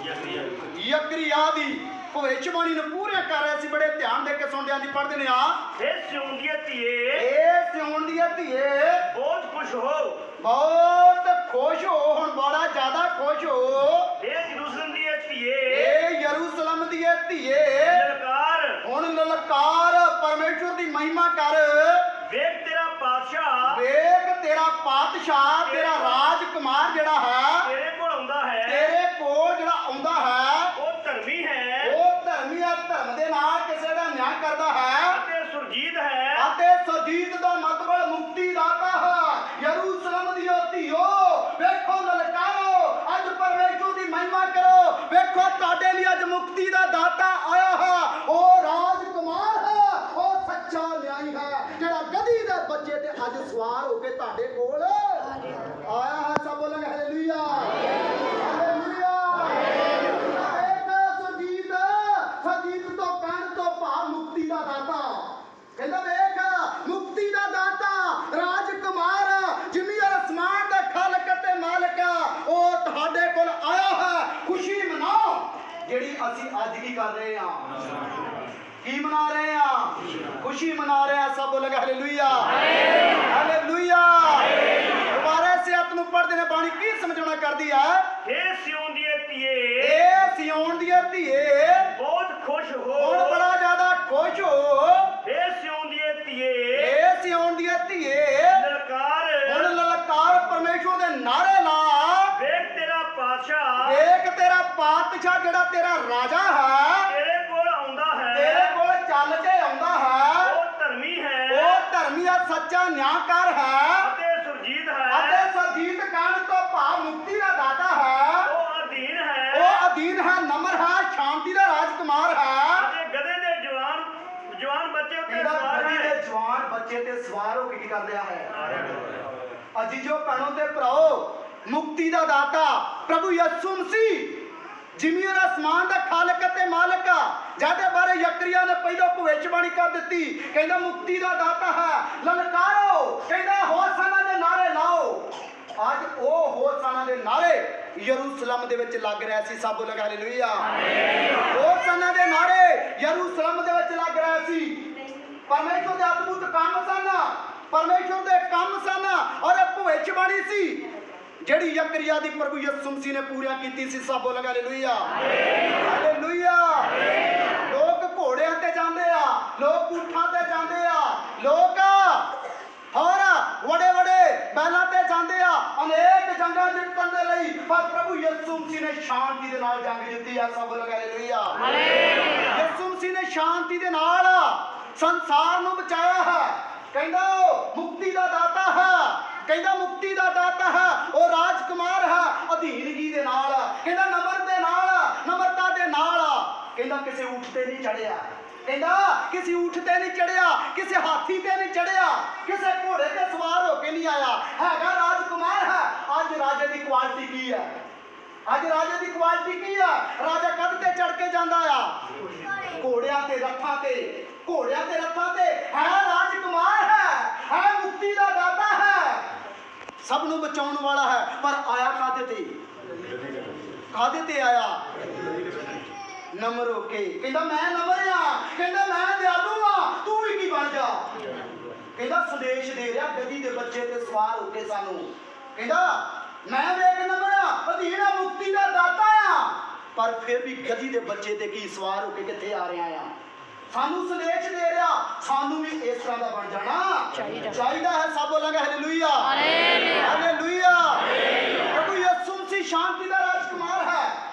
ਯਕਰੀਆ ਦੀ ਭਵਿੱਖਬਾਣੀ ਨੂੰ ਪੂਰਾ ਕਰ ਰਿਹਾ ਸੀ। ਬੜੇ ਧਿਆਨ ਦੇ ਕੇ ਸੁਣਦੇ ਆਂ ਜੀ, ਪੜ੍ਹਦੇ ਨੇ ਆ। हे सियोन दी धीए ਇਹ ਸਿਉਣ ਦੀ ਧੀਏ बहुत खुश हो, ਬਹੁਤ ਖੁਸ਼ ਹੋ, ਹੁਣ ਬੜਾ ਜ਼ਿਆਦਾ ਖੁਸ਼ ਹੋ। हे यरूशलेम दी धीए ਇਹ ਯਰੂਸ਼ਲਮ ਦੀ ਧੀਏ ललकार, ਹੁਣ ਲਲਕਾਰ, ਪਰਮੇਸ਼ਵਰ ਦੀ ਮਹਿਮਾ ਕਰ। देख तेरा बादशाह ਵੇਖ ਤੇਰਾ ਪਾਤਸ਼ਾਹ, ਤੇਰਾ ਰਾਜਕੁਮਾਰ ਜਿਹੜਾ ਹੈ तेरे कोल आउंदा है, ਤੇਰੇ ਕੋਲ ਜਿਹੜਾ ਆਉਂਦਾ ਹੈ वो धर्मी है ਉਹ ਧਰਮੀ ਆ, ਧਰਮ ਦੇ ਨਾਲ ਕਿਸੇ ਦਾ ਨਿਆਂ ਕਰਦਾ ਹੈ अते सुरजीत है, ਅਤੇ ਸਜੀਤ ਦਾ ਮਤਲਬ ਮੁਕਤੀ ਦਾਤਾ ਹੈ। ਯਰੂਸ਼ਲਮ ਦੀ ਧੀਓ ਵੇਖੋ, ਲਲਕਾਰੋ, ਅੱਜ ਪਰਮੇਸ਼ਵਰ ਦੀ ਮਹਿਮਾ ਕਰੋ। ਵੇਖੋ ਤੁਹਾਡੇ ਲਈ ਅੱਜ ਮੁਕਤੀ ਦਾ ਦਾਤਾ ਆਇਆ ਹੈ। ਉਹ ਰਾਜਕੁਮਾਰ ਹੈ, ਉਹ ਸੱਚਾ ਨਿਆਈ ਹੈ, ਜਿਹੜਾ ਗਧੀ ਦੇ ਬੱਚੇ ਤੇ ਅੱਜ ਸਵਾਰ ਹੋ ਕੇ ਤੁਹਾਡੇ ਕੋਲ ਆਇਆ ਹੈ। ਸਭ ਬੋਲਾਂਗੇ ਹਾਲੇਲੂਇਆ, ਹਾਲੇਲੂਇਆ। ਇੱਕ ਸਜੀਤ, ਸਜੀਤ ਤੋਂ ਕਹਿਣ ਤੋਂ ਭਾਵ ਮੁਕਤੀ ਦਾ ਦਾਤਾ। ਕਹਿੰਦਾ ਵੇਖ, ਮੁਕਤੀ ਦਾ ਦਾਤਾ, ਰਾਜਕੁਮਾਰ, ਜ਼ਮੀਨ ਔਰ ਅਸਮਾਨ ਦਾ ਖਾਲਕ ਤੇ ਮਾਲਕ, ਉਹ ਤੁਹਾਡੇ ਕੋਲ ਆਇਆ ਹੈ। ਖੁਸ਼ੀ ਮਨਾਓ, ਜਿਹੜੀ ਅਸੀਂ ਅੱਜ ਕੀ ਕਰ ਰਹੇ ਹਾਂ? ਕੀ ਮਨਾ ਰਹੇ ਹਾਂ? ਖੁਸ਼ੀ ਮਨਾ ਰਹੇ ਹਾਂ। ਸਭ ਬੋਲਾਂਗੇ ਹਾਲੇਲੂਇਆ, ਹਾਲੇਲੂਇਆ। ਦੁਬਾਰਾ ਇਸੇ ਹੱਥ ਨੂੰ ਪੜ੍ਹਦੇ ਨੇ, ਬਾਣੀ ਕੀ ਸਮਝਾਉਣਾ ਕਰਦੀ ਆ? हे सियोन दी धीए ਇਹ ਸਿਉਣ ਦੀ ਧੀਏ बहुत खुश हो, ਹੁਣ ਬੜਾ ਜ਼ਿਆਦਾ ਖੁਸ਼ ਹੋ। हे सियोन दी धीए ਇਹ ਸਿਉਣ ਦੀ ਧੀਏ ललकार, ਹੁਣ ਲਲਕਾਰ, ਪਰਮੇਸ਼ਵਰ ਦੇ ਨਾਰੇ ਲਾ। देख तेरा बादशाह ਵੇਖ ਤੇਰਾ ਪਾਤਸ਼ਾਹ ਜਿਹੜਾ ਤੇਰਾ ਰਾਜਾ ਹੈ तेरे कोल आउंदा ਤੇਰੇ है, ਕੋਲ ਚੱਲ ਕੇ ਆਉਂਦਾ ਹੈ। वो धर्मी है ਉਹ ਧਰਮੀ ਆ, ਸੱਚਾ ਨਿਆਂਕਾਰ ਹੈ अते सुरजीत ਅਤੇ है, ਸਰਜੀਤ ਕਹਿਣ ਤੋਂ ਭਾਵ ਮੁਕਤੀ ਦਾ ਦਾਤਾ ਹੈ। वो अधीन है ਉਹ ਅਧੀਨ ਹੈ, ਨਮਰ ਹੈ, ਸ਼ਾਂਤੀ ਦਾ ਰਾਜਕੁਮਾਰ ਹੈ। अते गधे दे जवान बच्चे उत्ते ਇਹਦਾ सवार ਗਧੀ है। ਦੇ ਜਵਾਨ ਬੱਚੇ ਤੇ ਸਵਾਰ ਹੋ ਕੇ ਕੀ ਕਰ ਰਿਹਾ ਹੈ? ਅਜੀਜੋ ਭੈਣੋ ਤੇ ਭਰਾਓ, ਮੁਕਤੀ ਦਾ ਦਾਤਾ ਪ੍ਰਭੂ ਯਿਸੂ ਮਸੀਹ, ਜ਼ਮੀਨ ਔਰ ਅਸਮਾਨ ਦਾ ਖਾਲਕ ਤੇ ਮਾਲਕ, ਜਿਹਦੇ ਬਾਰੇ ਯਕਰੀਆ ਨੇ ਪਹਿਲਾਂ ਭਵਿੱਖਬਾਣੀ ਕਰ ਦਿੱਤੀ। ਕਹਿੰਦਾ ਮੁਕਤੀ ਦਾ ਦਾਤਾ ਹੈ। ਲਲਕਾਰੋ, ਕਹਿੰਦਾ ਹੋਸਾਨਾ ਦੇ ਨਾਰੇ ਲਾਓ। ਅੱਜ ਉਹ ਹੋਸਾਨਾ ਦੇ ਨਾਰੇ ਯਰੂਸ਼ਲਮ ਦੇ ਵਿੱਚ ਲੱਗ ਰਿਹਾ ਸੀ। ਸਭ ਬੋਲੋ ਹਾਲੇਲੂਇਆ। ਹੋਸਾਨਾ ਦੇ ਨਾਰੇ ਯਰੂਸ਼ਲਮ ਦੇ ਵਿੱਚ ਲੱਗ ਰਿਹਾ ਸੀ। ਪਰਮੇਸ਼ਵਰ ਦੇ ਅਦਭੁਤ ਕੰਮ ਸਨ, ਪਰਮੇਸ਼ਵਰ ਦੇ ਕੰਮ ਸਨ, ਔਰ ਇਹ ਭਵਿੱਖਬਾਣੀ ਸੀ ਜਿਹੜੀ ਯਕਰੀਆ ਦੀ ਪ੍ਰਭੂ ਯਿਸੂ ਮਸੀਹ ਨੇ ਪੂਰਾ ਕੀਤੀ ਸੀ। ਸਭ ਬੋਲੋ ਹਾਲੇਲੂਇਆ, ਹਾਲੇਲੂਇਆ। ਲੋਕ ਘੋੜਿਆਂ ਤੇ ਜਾਂਦੇ ਆ, ਲੋਕ ਊਠਾਂ ਤੇ ਜਾਂਦੇ ਆ, ਲੋਕ ਹੋਰ ਵੱਡੇ ਵੱਡੇ ਬੈਲਾਂ ਤੇ ਜਾਂਦੇ ਆ ਅਨੇਕ ਜੰਗਾਂ ਜਿੱਤਣ ਦੇ ਲਈ, ਪਰ ਪ੍ਰਭੂ ਯਿਸੂ ਮਸੀਹ ਨੇ ਸ਼ਾਂਤੀ ਦੇ ਨਾਲ ਜੰਗ ਜਿੱਤੀ ਆ। ਸਭ ਬੋਲੋ ਹਾਲੇਲੂਇਆ। ਯਿਸੂ ਮਸੀਹ ਨੇ ਸ਼ਾਂਤੀ ਦੇ ਨਾਲ ਸੰਸਾਰ ਨੂੰ ਬਚਾਇਆ ਹੈ। ਕਹਿੰਦਾ ਉਹ ਮੁਕਤੀ ਦਾ ਦਾਤਾ ਹੈ, ਕਹਿੰਦਾ ਮੁਕਤੀ ਦਾ ਦਾਤਾ ਹੈ, ਉਹ ਰਾਜਕੁਮਾਰ ਹੈ, ਅਧੀਨਗੀ ਦੇ ਨਾਲ, ਕਹਿੰਦਾ ਨਮਰ ਦੇ ਨਾਲ, ਨਮਰਤਾ ਦੇ ਨਾਲ, ਕਹਿੰਦਾ ਕਿਸੇ ਊਠ ਤੇ ਨਹੀਂ ਚੜਿਆ, ਕਹਿੰਦਾ ਕਿਸੇ ਊਠ ਤੇ ਨਹੀਂ ਚੜਿਆ, ਕਿਸੇ ਹਾਥੀ ਤੇ ਨਹੀਂ ਚੜਿਆ, ਕਿਸੇ ਘੋੜੇ ਤੇ ਸਵਾਰ ਹੋ ਕੇ ਨਹੀਂ ਆਇਆ, ਹੈਗਾ ਰਾਜਕੁਮਾਰ ਹੈ। ਅੱਜ ਰਾਜੇ ਦੀ ਕੁਆਲਿਟੀ ਕੀ ਹੈ? ਅੱਜ ਰਾਜੇ ਦੀ ਕੁਆਲਿਟੀ ਕੀ ਹੈ? ਰਾਜਾ ਕਦ ਤੇ ਚੜ ਕੇ ਜਾਂਦਾ ਆ? ਘੋੜਿਆਂ ਤੇ, ਰੱਥਾਂ ਤੇ, ਘੋੜਿਆਂ ਤੇ, ਰੱਥਾਂ ਤੇ। ਹੈ ਰਾਜਕੁਮਾਰ ਹੈ ਮੁਕਤੀ ਦਾ ਦਾਤਾ ਹੈ, ਸਭ ਨੂੰ ਬਚਾਉਣ ਵਾਲਾ ਹੈ। ਪਰ ਆਇਆ ਕਾਹਦੇ ਤੇ? ਕਾਹਦੇ ਤੇ ਆਇਆ? ਨਮਰ ਹੋ ਕੇ। ਕਹਿੰਦਾ ਮੈਂ ਨਮਰ ਆ, ਕਹਿੰਦਾ ਮੈਂ ਦਿਆਲੂ ਆ, ਤੂੰ ਵੀ ਕੀ ਬਣ ਜਾ। ਕਹਿੰਦਾ ਸੰਦੇਸ਼ ਦੇ ਰਿਹਾ ਗਧੀ ਦੇ ਬੱਚੇ ਤੇ ਸਵਾਰ ਹੋ ਕੇ ਸਾਨੂੰ। ਕਹਿੰਦਾ ਮੈਂ ਵੇਖ ਨਮਰ ਆ, ਅਧੀਨ ਆ, ਮੁਕਤੀ ਦਾ ਦਾਤਾ ਆ, ਪਰ ਫਿਰ ਵੀ ਗਧੀ ਦੇ ਬੱਚੇ ਤੇ ਕੀ ਸਵਾਰ ਹੋ ਕੇ ਕਿੱਥੇ ਆ ਰਿਹਾ ਆ? ਸਾਨੂੰ ਸੰਦੇਸ਼ ਦੇ ਰਿਹਾ, ਸਾਨੂੰ ਵੀ ਇਸ ਤਰ੍ਹਾਂ ਦਾ ਬਣ ਜਾਣਾ ਚਾਹੀਦਾ ਹੈ। ਸਭ ਬੋਲਾਂਗੇ ਹਾਲੇਲੂਇਆ, ਹਾਲੇਲੂਇਆ। ਪ੍ਰਭੂ ਯਿਸੂ ਮਸੀਹ ਸ਼ਾਂਤੀ ਦਾ ਰਾਜਕੁਮਾਰ ਹੈ,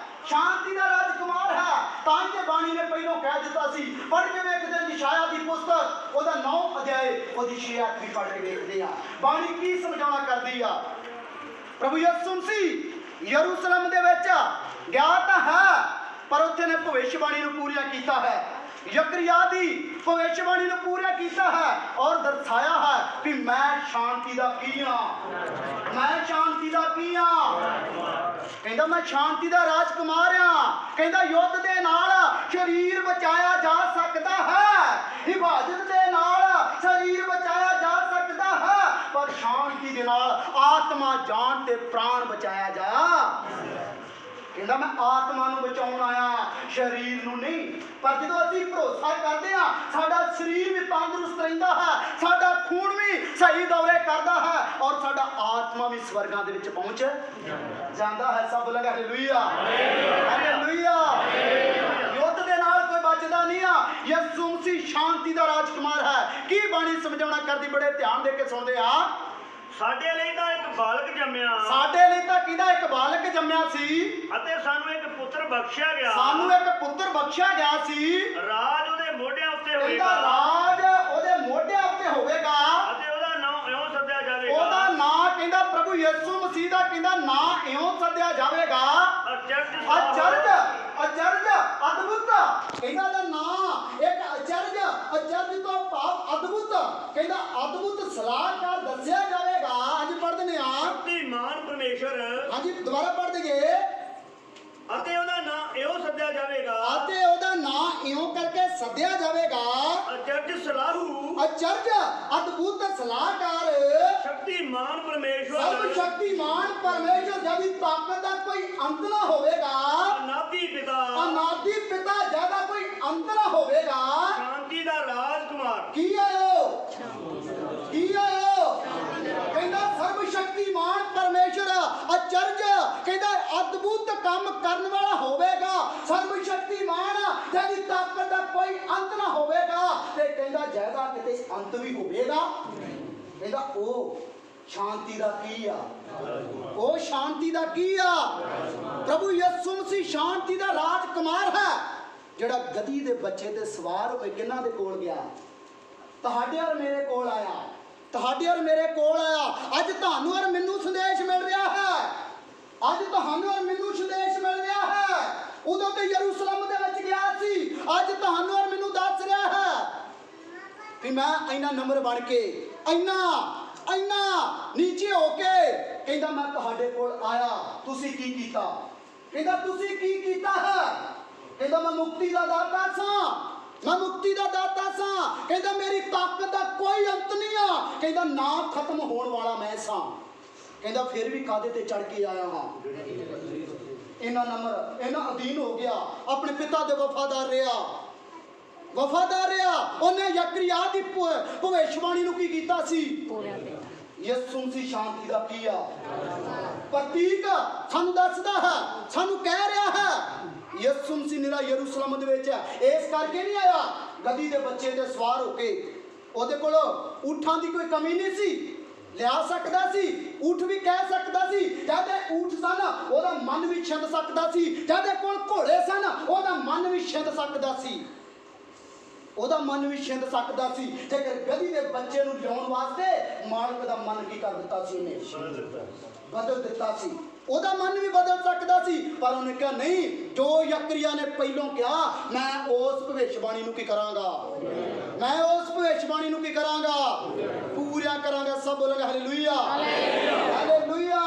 ਸ਼ਾਂਤੀ ਦਾ ਰਾਜਕੁਮਾਰ ਹੈ। ਤਾਂ ਕਿ ਬਾਣੀ ਨੇ ਪਹਿਲਾਂ ਕਹਿ ਦਿੱਤਾ ਸੀ। ਪੜ੍ਹ ਕੇ ਵੇਖਦੇ ਹਾਂ ਯਸ਼ਾਇਆ ਦੀ ਪੁਸਤਕ, ਉਹਦਾ 9 ਅਧਿਆਏ, ਉਹਦੀ 6 ਵੀ ਪੜ੍ਹ ਕੇ ਵੇਖਦੇ ਆ ਬਾਣੀ ਕੀ ਸਮਝਾਉਣਾ ਕਰਦੀ ਆ। ਪ੍ਰਭੂ ਯਿਸੂ ਮਸੀਹ ਯਰੂਸ਼ਲਮ ਦੇ ਵਿੱਚ ਗਿਆ ਤਾਂ ਹੈ, ਪਰ ਉੱਥੇ ਨੇ ਭਵਿੱਖਬਾਣੀ ਨੂੰ ਪੂਰਾ ਕੀਤਾ ਹੈ। ਯਕਰੀਆ ਦੀ ਭਵਿੱਖਬਾਣੀ ਨੂੰ ਪੂਰਾ ਕੀਤਾ ਹੈ ਔਰ ਦਰਸਾਇਆ ਹੈ ਕਿ ਮੈਂ ਸ਼ਾਂਤੀ ਦਾ ਕੀ ਹਾਂ, ਮੈਂ ਸ਼ਾਂਤੀ ਦਾ ਕੀ ਹਾਂ। ਕਹਿੰਦਾ ਮੈਂ ਸ਼ਾਂਤੀ ਦਾ ਰਾਜਕੁਮਾਰ ਹਾਂ। ਕਹਿੰਦਾ ਯੁੱਧ ਦੇ ਨਾਲ ਸਰੀਰ ਬਚਾਇਆ ਜਾ ਸਕਦਾ ਹੈ, ਜਾਣ ਤੇ ਪ੍ਰਾਣ ਬਚਾਇਆ ਜਾ। ਕਹਿੰਦਾ ਮੈਂ ਆਤਮਾ ਨੂੰ ਬਚਾਉਣ ਆਇਆ, ਸਰੀਰ ਨੂੰ ਨਹੀਂ। ਪਰ ਜਦੋਂ ਅਸੀਂ ਭਰੋਸਾ ਕਰਦੇ ਹਾਂ, ਸਾਡਾ ਸਰੀਰ ਵੀ ਤੰਦਰੁਸਤ ਰਹਿੰਦਾ ਹੈ, ਸਾਡਾ ਖੂਨ ਵੀ ਸਹੀ ਦੌਰੇ ਕਰਦਾ ਹੈ, ਔਰ ਸਾਡਾ ਆਤਮਾ ਵੀ ਸਵਰਗਾਂ ਦੇ ਵਿੱਚ ਪਹੁੰਚ ਜਾਂਦਾ ਹੈ। ਸਭ ਬੋਲਾਂਗੇ ਹਾਲੇਲੂਇਆ, ਹਾਲੇਲੂਇਆ। ਯੁੱਧ ਦੇ ਨਾਲ ਕੋਈ ਬਚਦਾ ਨਹੀਂ ਆ। ਯਿਸੂ ਮਸੀਹ ਸ਼ਾਂਤੀ ਦਾ ਰਾਜਕੁਮਾਰ ਹੈ। ਕੀ ਬਾਣੀ ਸਮਝਾਉਣਾ ਕਰਦੀ, ਬੜੇ ਧਿਆਨ ਦੇ ਕੇ ਸੁਣਦੇ ਆ। ਸਾਡੇ ਲਈ ਤਾਂ ਇੱਕ ਬਾਲਕ ਜੰਮਿਆ, ਸਾਡੇ ਲਈ ਤਾਂ ਕਿਹਦਾ ਇੱਕ ਬਾਲਕ ਜੰਮਿਆ ਸੀ, ਅਤੇ ਸਾਨੂੰ ਇੱਕ ਪੁੱਤਰ ਬਖਸ਼ਿਆ ਗਿਆ। ਸਾਨੂੰ ਇੱਕ ਪੁੱਤਰ ਬਖਸ਼ਿਆ ਗਿਆ ਸੀ। ਰਾਜ ਉਹਦੇ ਮੋਢਿਆਂ ਉੱਤੇ ਕਹਿੰਦਾ ਹੋਵੇਗਾ, ਰਾਜ ਉਹਦੇ ਮੋਢਿਆਂ ਉੱਤੇ ਹੋਵੇਗਾ, ਅਤੇ ਉਹਦਾ ਨਾਮ ਇਉਂ ਸੱਦਿਆ ਜਾਵੇਗਾ। ਉਹਦਾ ਨਾਂ ਕਹਿੰਦਾ ਪ੍ਰਭੂ ਯਿਸੂ ਮਸੀਹ ਦਾ ਕਹਿੰਦਾ ਨਾਂ ਇਉਂ ਸੱਦਿਆ ਜਾਵੇਗਾ, ਅਚਰਜ ਅਚਰਜ, ਅਚਰਜ, ਅਦਭੁਤ। ਕਹਿੰਦਾ ਦਾ ਨਾਂ ਇੱਕ ਅਚਰਜ, ਅਚਰਜ ਤੋਂ ਭਾਵ ਅਦਭੁਤ। ਕਹਿੰਦਾ ਅਦਭੁਤ ਸਲਾਹਕਾਰ ਦੱਸਿਆ ਜਾਵੇਗਾ। ਹਾਂਜੀ ਪੜ੍ਹਦੇ ਨੇ ਆ, ਸ਼ਕਤੀਮਾਨ ਪਰਮੇਸ਼ਰ, ਹਾਂਜੀ ਦੁਬਾਰਾ ਪੜ੍ਹ ਦਈਏ। ਅਤੇ ਉਹਦਾ ਨਾਮ ਇਉਂ ਸੱਦਿਆ ਜਾਵੇਗਾ, ਅਤੇ ਉਹਦਾ ਨਾਂ ਇਉਂ ਕਰਕੇ ਸੱਦਿਆ ਜਾਵੇਗਾ, ਅਚਰਜ ਸਲਾਹੂ, ਅਚਰਜ, ਅਦਭੁਤ ਸਲਾਹਕਾਰ, ਸ਼ਕਤੀਮਾਨ ਸਰਵ ਪਰਮੇਸ਼ਰ, ਸ਼ਕਤੀਮਾਨ ਪਰਮੇਸ਼ਰ, ਜਿਹਦੀ ਤਾਕਤ ਦਾ ਕੋਈ ਅੰਤ ਨਾ ਹੋਵੇਗਾ, ਅਨਾਦਿ ਪਿਤਾ, ਅਨਾਦਿ ਪਿਤਾ, ਜਿਹਦਾ ਕੋਈ ਅੰਤ ਨਾ ਹੋਵੇਗਾ। ਸ਼ਾਂਤੀ ਦਾ ਰਾਜਕੁਮਾਰ। ਕੀ ਆਇਓ, ਕੀ ਆਇਓ? ਕਹਿੰਦਾ ਸਰਵ ਸ਼ਕਤੀਮਾਨ ਪਰਮੇਸ਼ਰ, ਅਚਰਜ, ਕਹਿੰਦਾ ਅਦਭੁਤ ਕੰਮ ਕਰਨ ਵਾਲਾ ਹੋਵੇਗਾ, ਸਰਵ ਸ਼ਕਤੀਮਾਨ, ਜਿਹਦੀ ਤਾਕਤ ਦਾ ਕੋਈ ਅੰਤ ਨਾ ਹੋਵੇਗਾ, ਤੇ ਕਹਿੰਦਾ ਜਿਹਦਾ ਕਿਤੇ ਅੰਤ ਵੀ ਹੋਵੇਗਾ। ਕਹਿੰਦਾ ਉਹ ਸ਼ਾਂਤੀ ਦਾ ਕੀ ਆ, ਉਹ ਸ਼ਾਂਤੀ ਦਾ ਕੀ ਆ? ਪ੍ਰਭੂ ਯਿਸੂ ਮਸੀਹ ਸ਼ਾਂਤੀ ਦਾ ਰਾਜਕੁਮਾਰ ਹੈ, ਜਿਹੜਾ ਗਧੀ ਦੇ ਬੱਚੇ ਤੇ ਸਵਾਰ ਹੋ ਕੇ ਕਿਹਨਾਂ ਦੇ ਕੋਲ ਗਿਆ? ਤੁਹਾਡੇ ਔਰ ਮੇਰੇ ਕੋਲ ਆਇਆ, ਤੁਹਾਡੇ ਔਰ ਮੇਰੇ ਕੋਲ ਆਇਆ। ਅੱਜ ਤੁਹਾਨੂੰ ਔਰ ਮੈਨੂੰ ਸੰਦੇਸ਼ ਮਿਲ ਰਿਹਾ ਹੈ, ਅੱਜ ਤੁਹਾਨੂੰ ਔਰ ਮੈਨੂੰ ਸੰਦੇਸ਼ ਮਿਲ ਰਿਹਾ ਹੈ। ਉਦੋਂ ਤੇ ਯਰੂਸ਼ਲਮ ਦੇ ਵਿੱਚ ਗਿਆ ਸੀ, ਅੱਜ ਤੁਹਾਨੂੰ ਔਰ ਮੈਨੂੰ ਦੱਸ ਰਿਹਾ ਹੈ ਕਿ ਮੈਂ ਇੰਨਾ ਨੰਬਰ ਬਣ ਕੇ, ਇੰਨਾ ਨੀਚੇ ਹੋ ਕੇ, ਕਹਿੰਦਾ ਮੈਂ ਤੁਹਾਡੇ ਕੋਲ ਆਇਆ। ਤੁਸੀਂ ਕੀ ਕੀਤਾ? ਕਹਿੰਦਾ ਤੁਸੀਂ ਕੀ ਕੀਤਾ ਹੈ? ਕਹਿੰਦਾ ਮੈਂ ਮੁਕਤੀ ਦਾ ਦਾਤਾ ਸਾਂ, ਮੈਂ ਮੁਕਤੀ ਦਾ ਦਾਤਾ ਸਾਂ। ਕਹਿੰਦਾ ਮੇਰੀ ਤਾਕਤ ਦਾ ਕੋਈ ਅੰਤ ਨਹੀਂ ਆ। ਕਹਿੰਦਾ ਨਾ ਖਤਮ ਹੋਣ ਵਾਲਾ ਮੈਂ ਸਾਂ। ਕਹਿੰਦਾ ਫਿਰ ਵੀ ਕਾਹਦੇ ਤੇ ਚੜ ਕੇ ਆਇਆ ਹਾਂ? ਇਹਨਾਂ ਨੰਬਰ, ਇਹਨਾਂ ਅਧੀਨ ਹੋ ਗਿਆ, ਆਪਣੇ ਪਿਤਾ ਦੇ ਵਫਾਦਾਰ ਰਿਹਾ, ਵਫਾਦਾਰ ਰਿਹਾ। ਉਹਨੇ ਜ਼ਕਰੀਆ ਦੀ ਭਵਿੱਖਬਾਣੀ ਨੂੰ ਕੀ ਕੀਤਾ ਸੀ? ਯਿਸੂ ਮਸੀਹ ਸ਼ਾਂਤੀ ਦਾ ਕੀ ਆ ਪ੍ਰਤੀਕ ਸਾਨੂੰ ਦੱਸਦਾ ਹੈ, ਸਾਨੂੰ ਕਹਿ ਰਿਹਾ ਹੈ। ਯਿਸੂ ਮਸੀਹ ਨਿਰਾ ਯਰੂਸ਼ਲਮ ਦੇ ਵਿੱਚ ਇਸ ਕਰਕੇ ਨਹੀਂ ਆਇਆ ਗਧੀ ਦੇ ਬੱਚੇ ਤੇ ਸਵਾਰ ਹੋ ਕੇ। ਉਹਦੇ ਕੋਲ ਊਠਾਂ ਦੀ ਕੋਈ ਕਮੀ ਨਹੀਂ ਸੀ, ਲਿਆ ਸਕਦਾ ਸੀ, ਊਠ ਵੀ ਕਹਿ ਸਕਦਾ ਸੀ। ਜਿਹਦੇ ਊਠ ਸਨ ਉਹਦਾ ਮਨ ਵੀ ਛਿੰਦ ਸਕਦਾ ਸੀ, ਜਿਹਦੇ ਕੋਲ ਘੋੜੇ ਸਨ ਉਹਦਾ ਮਨ ਵੀ ਛਿੰਦ ਸਕਦਾ ਸੀ, ਉਹਦਾ ਮਨ ਵੀ ਛਿੰਦ ਸਕਦਾ ਸੀ। ਜੇਕਰ ਗਧੀ ਦੇ ਬੱਚੇ ਨੂੰ ਲਿਆਉਣ ਵਾਸਤੇ ਮਾਲਕ ਦਾ ਮਨ ਕੀ ਕਰ ਦਿੱਤਾ ਸੀ? ਉਹਨੇ ਬਦਲ ਦਿੱਤਾ ਸੀ, ਉਹਦਾ ਮਨ ਵੀ ਬਦਲ ਸਕਦਾ ਸੀ। ਪਰ ਉਹਨੇ ਕਿਹਾ ਨਹੀਂ, ਜੋ ਜ਼ਕਰੀਆ ਨੇ ਪਹਿਲੋਂ ਕਿਹਾ, ਮੈਂ ਉਸ ਭਵਿੱਖਬਾਣੀ ਨੂੰ ਕੀ ਕਰਾਂਗਾ? ਮੈਂ ਉਸ ਭਵਿੱਖਬਾਣੀ ਨੂੰ ਕੀ ਕਰਾਂਗਾ? ਪੂਰਾ ਕਰਾਂਗਾ। ਸਭ ਬੋਲਾਂਗੇ ਹਾਲੇਲੂਇਆ, ਹਾਲੇਲੂਇਆ।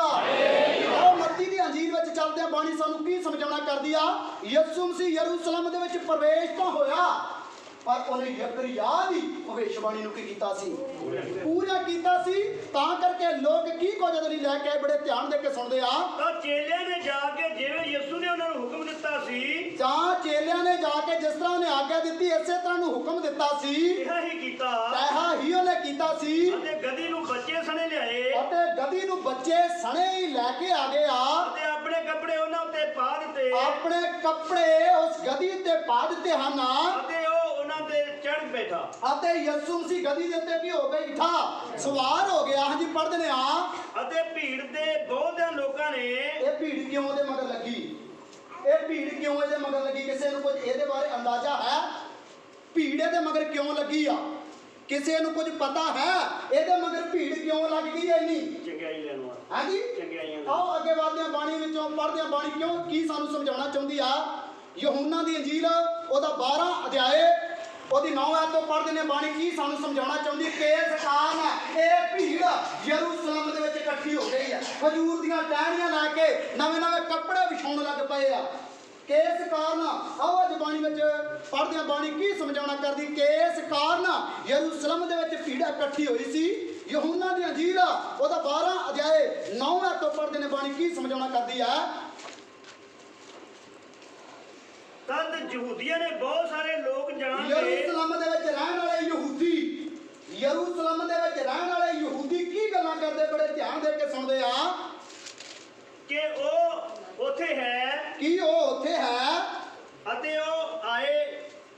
ਉਹ ਮੱਤੀ ਦੀ ਅੰਜੀਰ ਵਿੱਚ ਚੱਲਦੇ ਆ, ਬਾਣੀ ਸਾਨੂੰ ਕੀ ਸਮਝਾਉਣਾ ਕਰਦੀ ਆ? ਯਿਸੂ ਮਸੀਹ ਯਰੂਸ਼ਲਮ ਦੇ ਵਿੱਚ ਪ੍ਰਵੇਸ਼ ਤਾਂ ਹੋਇਆ, ਪਰ ਉਹਨੇ ਜ਼ਕਰੀਆ ਦੀ ਭਵਿੱਖਬਾਣੀ ਨੂੰ ਕੀ ਕੀਤਾ ਸੀ? ਪੂਰਾ ਕੀਤਾ ਸੀ। ਤਾਂ ਕਰਕੇ ਲੋਕ ਕੀ ਕੁਝ ਨਹੀਂ ਲੈ ਕੇ ਆਏ, ਬੜੇ ਧਿਆਨ ਦੇ ਕੇ ਸੁਣਦੇ ਆ। ਤਾਂ ਚੇਲਿਆਂ ਨੇ ਜਾ ਕੇ ਜਿਵੇਂ ਯਿਸੂ ਨੇ ਉਹਨਾਂ ਨੂੰ ਹੁਕਮ ਦਿੱਤਾ ਸੀ, ਜਾਂ ਚੇਲਿਆਂ ਨੇ ਜਾ ਕੇ ਜਿਸ ਤਰ੍ਹਾਂ ਉਹਨੇ ਆਗਿਆ ਦਿੱਤੀ, ਇਸੇ ਤਰ੍ਹਾਂ ਨੂੰ ਹੁਕਮ ਦਿੱਤਾ ਸੀ, ਇਹੋ ਹੀ ਕੀਤਾ। ਐਹਾ ਹੀ ਉਹਨੇ ਕੀਤਾ ਸੀ। ਅਤੇ ਗਧੀ ਨੂੰ ਬੱਚੇ ਸਣੇ ਲਿਆਏ, ਅਤੇ ਗਧੀ ਨੂੰ ਬੱਚੇ ਸਣੇ ਹੀ ਲੈ ਕੇ ਆ ਗਏ ਆ, ਅਤੇ ਆਪਣੇ ਕੱਪੜੇ ਉਹਨਾਂ ਉੱਤੇ ਪਾ ਦਿੱਤੇ, ਆਪਣੇ ਕੱਪੜੇ ਉਸ ਗਧੀ ਤੇ ਪਾ ਦਿੱਤੇ ਹਨ, ਅਤੇ ਉਹ ਉਹਨਾਂ ਤੇ ਚੜ੍ਹ ਬੈਠਾ। ਅਤੇ ਯਿਸੂ ਮਸੀਹ ਗਧੀ ਦੇ ਉੱਤੇ ਕੀ ਹੋ ਬੈਠਾ? ਸਵਾਰ ਹੋ ਗਿਆ। ਹਾਂਜੀ ਪੜ੍ਹਦੇ ਨੇ ਆ। ਅਤੇ ਭੀੜ ਦੇ ਬਹੁਤਿਆਂ ਲੋਕਾਂ ਨੇ, ਇਹ ਭੀੜ ਕਿਉਂ ਉਹਦੇ ਮਗਰ ਲੱਗੀ? ਇਹ ਭੀੜ ਕਿਉਂ ਇਹਦੇ ਮਗਰ ਲੱਗੀ? ਕਿਸੇ ਨੂੰ ਕੁਝ ਇਹਦੇ ਬਾਰੇ ਅੰਦਾਜ਼ਾ ਹੈ? ਭੀੜ ਇਹਦੇ ਮਗਰ ਕਿਉਂ ਲੱਗੀ ਆ? ਕਿਸੇ ਨੂੰ ਕੁਝ ਪਤਾ ਹੈ ਇਹਦੇ ਮਗਰ ਭੀੜ ਕਿਉਂ ਲੱਗ ਗਈ ਇੰਨੀ? ਚੰਗਿਆਈ ਲੈਣ ਵਾਲਾ। ਹਾਂਜੀ ਚੰਗਿਆਈਆਂ ਆਓ ਅੱਗੇ ਵਧਦੇ ਹਾਂ ਬਾਣੀ ਵਿੱਚੋਂ, ਪੜ੍ਹਦੇ ਹਾਂ ਬਾਣੀ ਕਿਉਂ ਕੀ ਸਾਨੂੰ ਸਮਝਾਉਣਾ ਚਾਹੁੰਦੀ ਆ। ਯਹੂਨਾ ਦੀ ਅੰਜੀਲ ਉਹਦਾ 12 ਅਧਿਆਏ ਉਹਦੀ 9 ਆਇਤ ਤੋਂ ਪੜ੍ਹਦੇ ਨੇ ਬਾਣੀ ਕੀ ਸਾਨੂੰ ਸਮਝਾਉਣਾ ਚਾਹੁੰਦੀ। ਕਿਸ ਕਾਰਨ ਇਹ ਭੀੜ ਯਰੂਸ਼ਲਮ ਦੇ ਵਿੱਚ ਇਕੱਠੀ ਹੋ ਗਈ ਆ? ਖਜੂਰ ਦੀਆਂ ਟਹਿਣੀਆਂ ਲੈ ਕੇ ਨਵੇਂ ਕੱਪੜੇ ਵਿਛਾਉਣ ਲੱਗ ਪਏ ਆ। ਕਿਸ ਕਾਰਨ ਆਓ ਅੱਜ ਬਾਣੀ ਵਿੱਚ ਪੜ੍ਹਦਿਆਂ ਬਾਣੀ ਕੀ ਸਮਝਾਉਣਾ ਕਰਦੀ ਕਿਸ ਕਾਰਨ ਯਰੂਸ਼ਲਮ ਦੇ ਵਿੱਚ ਭੀੜ ਇਕੱਠੀ ਹੋਈ ਸੀ। ਯਹੂਨਾ ਦੀ ਅੰਜੀਲ ਉਹਦਾ 12 ਅਧਿਆਏ 9 ਤੋਂ ਪੜ੍ਹਦੇ ਨੇ ਬਾਣੀ ਕੀ ਸਮਝਾਉਣਾ ਕਰਦੀ ਆ। ਤਦ ਯਹੂਦੀਆਂ ਨੇ ਬਹੁਤ ਸਾਰੇ ਲੋਕ ਜਾਣ ਕੇ ਯਰੂਸ਼ਲਮ ਦੇ ਵਿੱਚ ਰਹਿਣ ਵਾਲੇ ਯਹੂਦੀ ਯਰੂਸ਼ਲਮ ਦੇ ਵਿੱਚ ਰਹਿਣ ਵਾਲੇ ਯਹੂਦੀ ਕੀ ਗੱਲਾਂ ਕਰਦੇ ਬੜੇ ਧਿਆਨ ਦੇ ਕੇ ਸੁਣਦੇ ਆ ਕਿ ਉਹ ਉੱਥੇ ਹੈ ਕਿ ਉਹ ਉੱਥੇ ਹੈ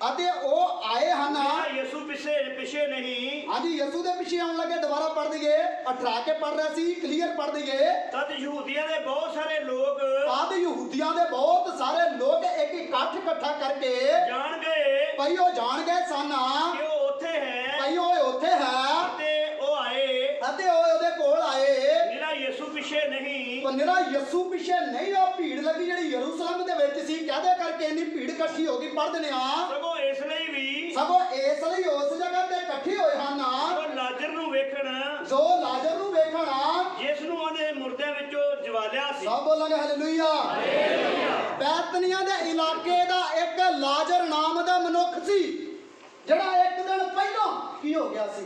ਅਤੇ ਉਹ ਆਏ ਹਨ ਯਿਸੂ ਪਿਛੇ ਨਹੀਂ। ਹਾਂਜੀ ਯਿਸੂ ਦੇ ਪਿੱਛੇ ਆਉਣ ਲੱਗੇ ਦੁਬਾਰਾ ਪੜ੍ਹ ਦਈਏ 18 ਕੇ ਪੜ੍ਹ ਰਿਹਾ ਸੀ ਕਲੀਅਰ ਪੜ੍ਹ ਦਈਏ। ਤਦ ਯਹੂਦੀਆਂ ਦੇ ਬਹੁਤ ਸਾਰੇ ਲੋਕ ਤਦ ਯਹੂਦੀਆਂ ਦੇ ਬਹੁਤ ਸਾਰੇ ਲੋਕ ਇੱਕ ਇਕੱਠਾ ਕਰਕੇ ਜਾਣ ਗਏ ਭਈ ਉਹ ਜਾਣ ਗਏ ਸਨ ਕਿ ਉਹ ਉੱਥੇ ਹੈ ਭਈ ਉਹ ਉੱਥੇ ਹੈ ਅਤੇ ਉਹ ਉਹਦੇ ਕੋਲ ਆਏ ਨਿਰਾ ਯਿਸੂ ਪਿਛੇ ਨਹੀਂ। ਪਰ ਨਿਰਾ ਯਿਸੂ ਪਿੱਛੇ ਨਹੀਂ ਉਹ ਭੀੜ ਲੱਗੀ ਜਿਹੜੀ ਯਰੂਸ਼ਲਮ ਦੇ ਵਿੱਚ ਸੀ ਕਾਹਦੇ ਕਰਕੇ ਇੰਨੀ ਭੀੜ ਇਕੱਠੀ ਹੋ ਗਈ ਪੜ੍ਹਦੇ ਨੇ ਆ ਸਗੋਂ ਇਸ ਲਈ ਉਸ ਜਗ੍ਹਾ ਤੇ ਇਕੱਠੇ ਹੋਏ ਹਨ ਜੋ ਲਾਜ਼ਰ ਨੂੰ ਵੇਖਣ ਜਿਸ ਨੂੰ ਉਹਨੇ ਮੁਰਦਿਆਂ ਵਿੱਚੋਂ ਜਵਾਲਿਆ ਸੀ। ਸਭ ਬੋਲਾਂਗੇ ਹਾਲੇਲੂਇਆ। ਬੈਤਨੀਆ ਦੇ ਇਲਾਕੇ ਦਾ ਇੱਕ ਲਾਜ਼ਰ ਨਾਮ ਦਾ ਮਨੁੱਖ ਸੀ ਜਿਹੜਾ ਇੱਕ ਦਿਨ ਪਹਿਲਾਂ ਕੀ ਹੋ ਗਿਆ ਸੀ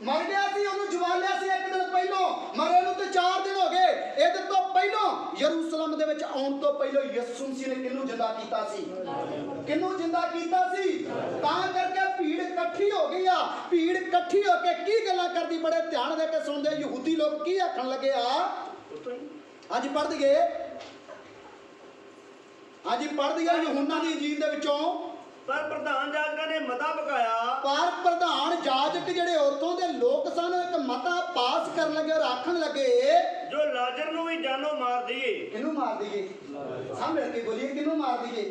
ਮਰ ਗਿਆ ਸੀ ਉਹਨੂੰ ਜਵਾਲਿਆ ਸੀ ਇੱਕ ਦਿਨ ਪਹਿਲਾਂ ਮਰੇ ਨੂੰ ਤੇ 4 ਦਿਨ ਹੋ ਗਏ। ਇਹਦੇ ਤੋਂ ਪਹਿਲਾਂ ਯਰੂਸ਼ਲਮ ਦੇ ਵਿੱਚ ਆਉਣ ਤੋਂ ਪਹਿਲਾਂ ਯਿਸੂ ਮਸੀਹ ਨੇ ਕਿਹਨੂੰ ਜਿੰਦਾ ਕੀਤਾ ਸੀ ਤਾਂ ਕਰਕੇ ਭੀੜ ਇਕੱਠੀ ਹੋ ਗਈ ਆ। ਭੀੜ ਇਕੱਠੀ ਹੋ ਕੇ ਕੀ ਗੱਲਾਂ ਕਰਦੀ ਬੜੇ ਧਿਆਨ ਦੇ ਕੇ ਸੁਣਦੇ ਯਹੂਦੀ ਲੋਕ ਕੀ ਆਖਣ ਲੱਗੇ ਆ। ਅੱਜ ਪੜ੍ਹ ਦਈਏ ਯਹੂਨਾ ਦੀ ਇੰਜੀਲ ਦੇ ਵਿੱਚੋਂ ਪਰ ਪ੍ਰਧਾਨ ਜਾਜਕਾਂ ਨੇ ਮਤਾ ਪਕਾਇਆ ਪਰ ਪ੍ਰਧਾਨ ਜਾਜਕ ਜਿਹੜੇ ਉੱਥੋਂ ਦੇ ਲੋਕ ਸਨ ਇੱਕ ਮਤਾ ਪਾਸ ਕਰਨ ਲੱਗੇ ਔਰ ਆਖਣ ਲੱਗੇ ਜੋ ਲਾਜ਼ਰ ਨੂੰ ਵੀ ਜਾਨੋਂ ਮਾਰ ਦਈਏ। ਕਿਹਨੂੰ ਮਾਰ ਦਈਏ ਸਾਹ ਮਿਲ ਕੇ ਬੋਲੀਏ ਕਿਹਨੂੰ ਮਾਰ ਦਈਏ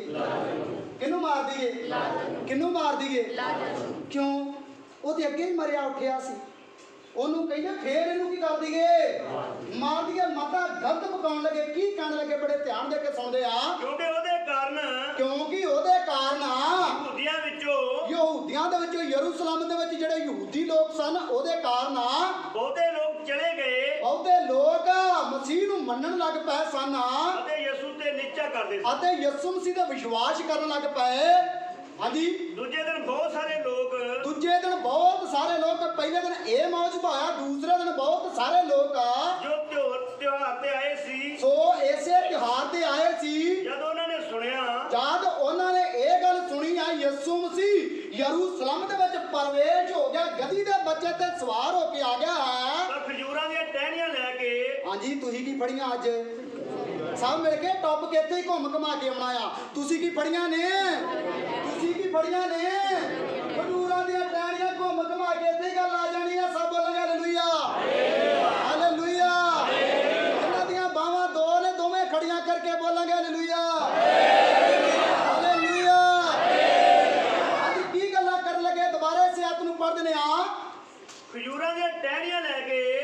ਕਿਉਂ ਉਹ ਤੇ ਅੱਗੇ ਹੀ ਮਰਿਆ ਉੱਠਿਆ ਸੀ ਉਹਨੂੰ ਕਹਿੰਦੇ ਫੇਰ ਇਹਨੂੰ ਕੀ ਕਰ ਦਈਏ ਮਾਰ ਦਈਏ। ਮਤਾ ਗਲਤ ਪਕਾਉਣ ਲੱਗੇ ਕੀ ਕਰਨ ਲੱਗੇ ਬੜੇ ਧਿਆਨ ਦੇ ਕੇ ਸੁਣਦੇ ਆ ਕਿਉਂਕਿ ਉਹਦੇ ਕਾਰਨ ਯਹੂਦੀਆਂ ਦੇ ਵਿੱਚੋਂ ਯਰੂਸ਼ਲਮ ਦੇ ਵਿੱਚ ਜਿਹੜੇ ਯਹੂਦੀ ਲੋਕ ਸਨ ਉਹਦੇ ਕਾਰਨ ਬਹੁਤੇ ਲੋਕ ਚਲੇ ਗਏ ਬਹੁਤੇ ਲੋਕ ਮਸੀਹ ਨੂੰ ਮੰਨਣ ਲੱਗ ਪਏ ਸਨ ਅਤੇ ਯਿਸੂ ਤੇ ਨਿਚਾ ਕਰਦੇ ਸਨ ਅਤੇ ਯਿਸੂ ਮਸੀਹ ਦਾ ਵਿਸ਼ਵਾਸ ਕਰਨ ਲੱਗ ਪਏ। ਹਾਂਜੀ ਦੂਜੇ ਦਿਨ ਬਹੁਤ ਸਾਰੇ ਲੋਕ ਪਹਿਲੇ ਦਿਨ ਇਹ ਮੌਜੂਦ ਹੋਇਆ ਦੂਸਰੇ ਦਿਨ ਬਹੁਤ ਸਾਰੇ ਲੋਕ ਜੋ ਤਿਉਹਾਰ ਤੇ ਆਏ ਸੀ ਇਸੇ ਤਿਉਹਾਰ ਤੇ ਆਏ ਸੀ। ਜਦ ਉਹਨਾਂ ਨੇ ਇਹ ਗੱਲ ਸੁਣੀ ਆ ਯਿਸੂ ਮਸੀਹ ਯਰੂਸ਼ਲਮ ਦੇ ਵਿੱਚ ਪ੍ਰਵੇਸ਼ ਹੋ ਗਿਆ ਗਧੀ ਦੇ ਬੱਚੇ ਤੇ ਸਵਾਰ ਹੋ ਕੇ ਆ ਗਿਆ ਹੈ ਤਾਂ ਖਜੂਰਾਂ ਦੀਆਂ ਟਹਿਣੀਆਂ ਲੈ ਕੇ ਹਾਂਜੀ ਤੁਸੀਂ ਕੀ ਫੜੀਆਂ ਅੱਜ ਸਭ ਮਿਲ ਕੇ ਟੱਪ ਕੇ ਇੱਥੇ ਹੀ ਘੁੰਮਾ ਕੇ ਆਉਣਾ ਆ। ਤੁਸੀਂ ਕੀ ਫੜੀਆਂ ਨੇ ਖਜੂਰਾਂ ਦੀਆਂ ਟਹਿਣੀਆਂ ਘੁੰਮਾ ਕੇ ਇੱਥੇ ਹੀ ਗੱਲ ਆ ਜਾਣੀ ਆ। ਸਭ ਬੋਲਾਂਗੇ ਹਾਲੇਲੂਇਆ ਇਹਨਾਂ ਦੀਆਂ ਬਾਹਾਂ ਦੋ ਨੇ ਦੋਵੇਂ ਖੜੀਆਂ ਕਰਕੇ ਬੋਲਾਂਗੇ ਹਾਲੇਲੂਇਆ। ਅੱਜ ਕੀ ਗੱਲਾਂ ਕਰਨ ਲੱਗੇ ਦੁਬਾਰਾ ਇਸ ਆਇਤ ਨੂੰ ਪੜ੍ਹਦੇ ਨੇ ਆ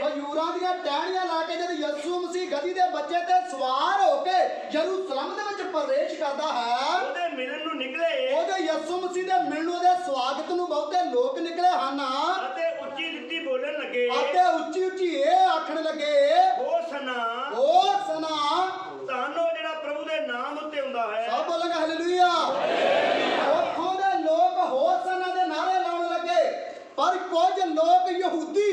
ਖਜੂਰਾਂ ਦੀਆਂ ਟਹਿਣੀਆਂ ਲੈ ਕੇ ਜਦ ਯਿਸੂ ਮਸੀਹ ਗਧੀ ਦੇ ਬੱਚੇ ਤੇ ਸਵਾਰ ਹੋ ਕੇ ਯਰੂਸ਼ਲਮ ਦੇ ਵਿੱਚ ਪ੍ਰਵੇਸ਼ ਕਰਦਾ ਹੈ ਉਹਦੇ ਮਿਲਣ ਨੂੰ ਨਿਕਲੇ ਉਹਦੇ ਯਿਸੂ ਮਸੀਹ ਦੇ ਮਿਲਣ ਉਹਦੇ ਸਵਾਗਤ ਨੂੰ ਬਹੁਤੇ ਲੋਕ ਨਿਕਲੇ ਹਨ ਅਤੇ ਉੱਚੀ ਦਿੱਤੀ ਬੋਲਣ ਲੱਗੇ ਅਤੇ ਉੱਚੀ ਇਹ ਆਖਣ ਲੱਗੇ ਹੋਸਨਾ ਧੰਨ ਉਹ ਜਿਹੜਾ ਪ੍ਰਭੂ ਦੇ ਨਾਮ ਉੱਤੇ ਹੁੰਦਾ ਹੈ। ਸਭ ਬੋਲਾਂਗੇ ਹਾਲੇਲੂਇਆ। ਉੱਥੋਂ ਦੇ ਲੋਕ ਹੋਸਨਾ ਦੇ ਨਾਰੇ ਲਾਉਣ ਲੱਗੇ ਪਰ ਕੁਝ ਲੋਕ ਯਹੂਦੀ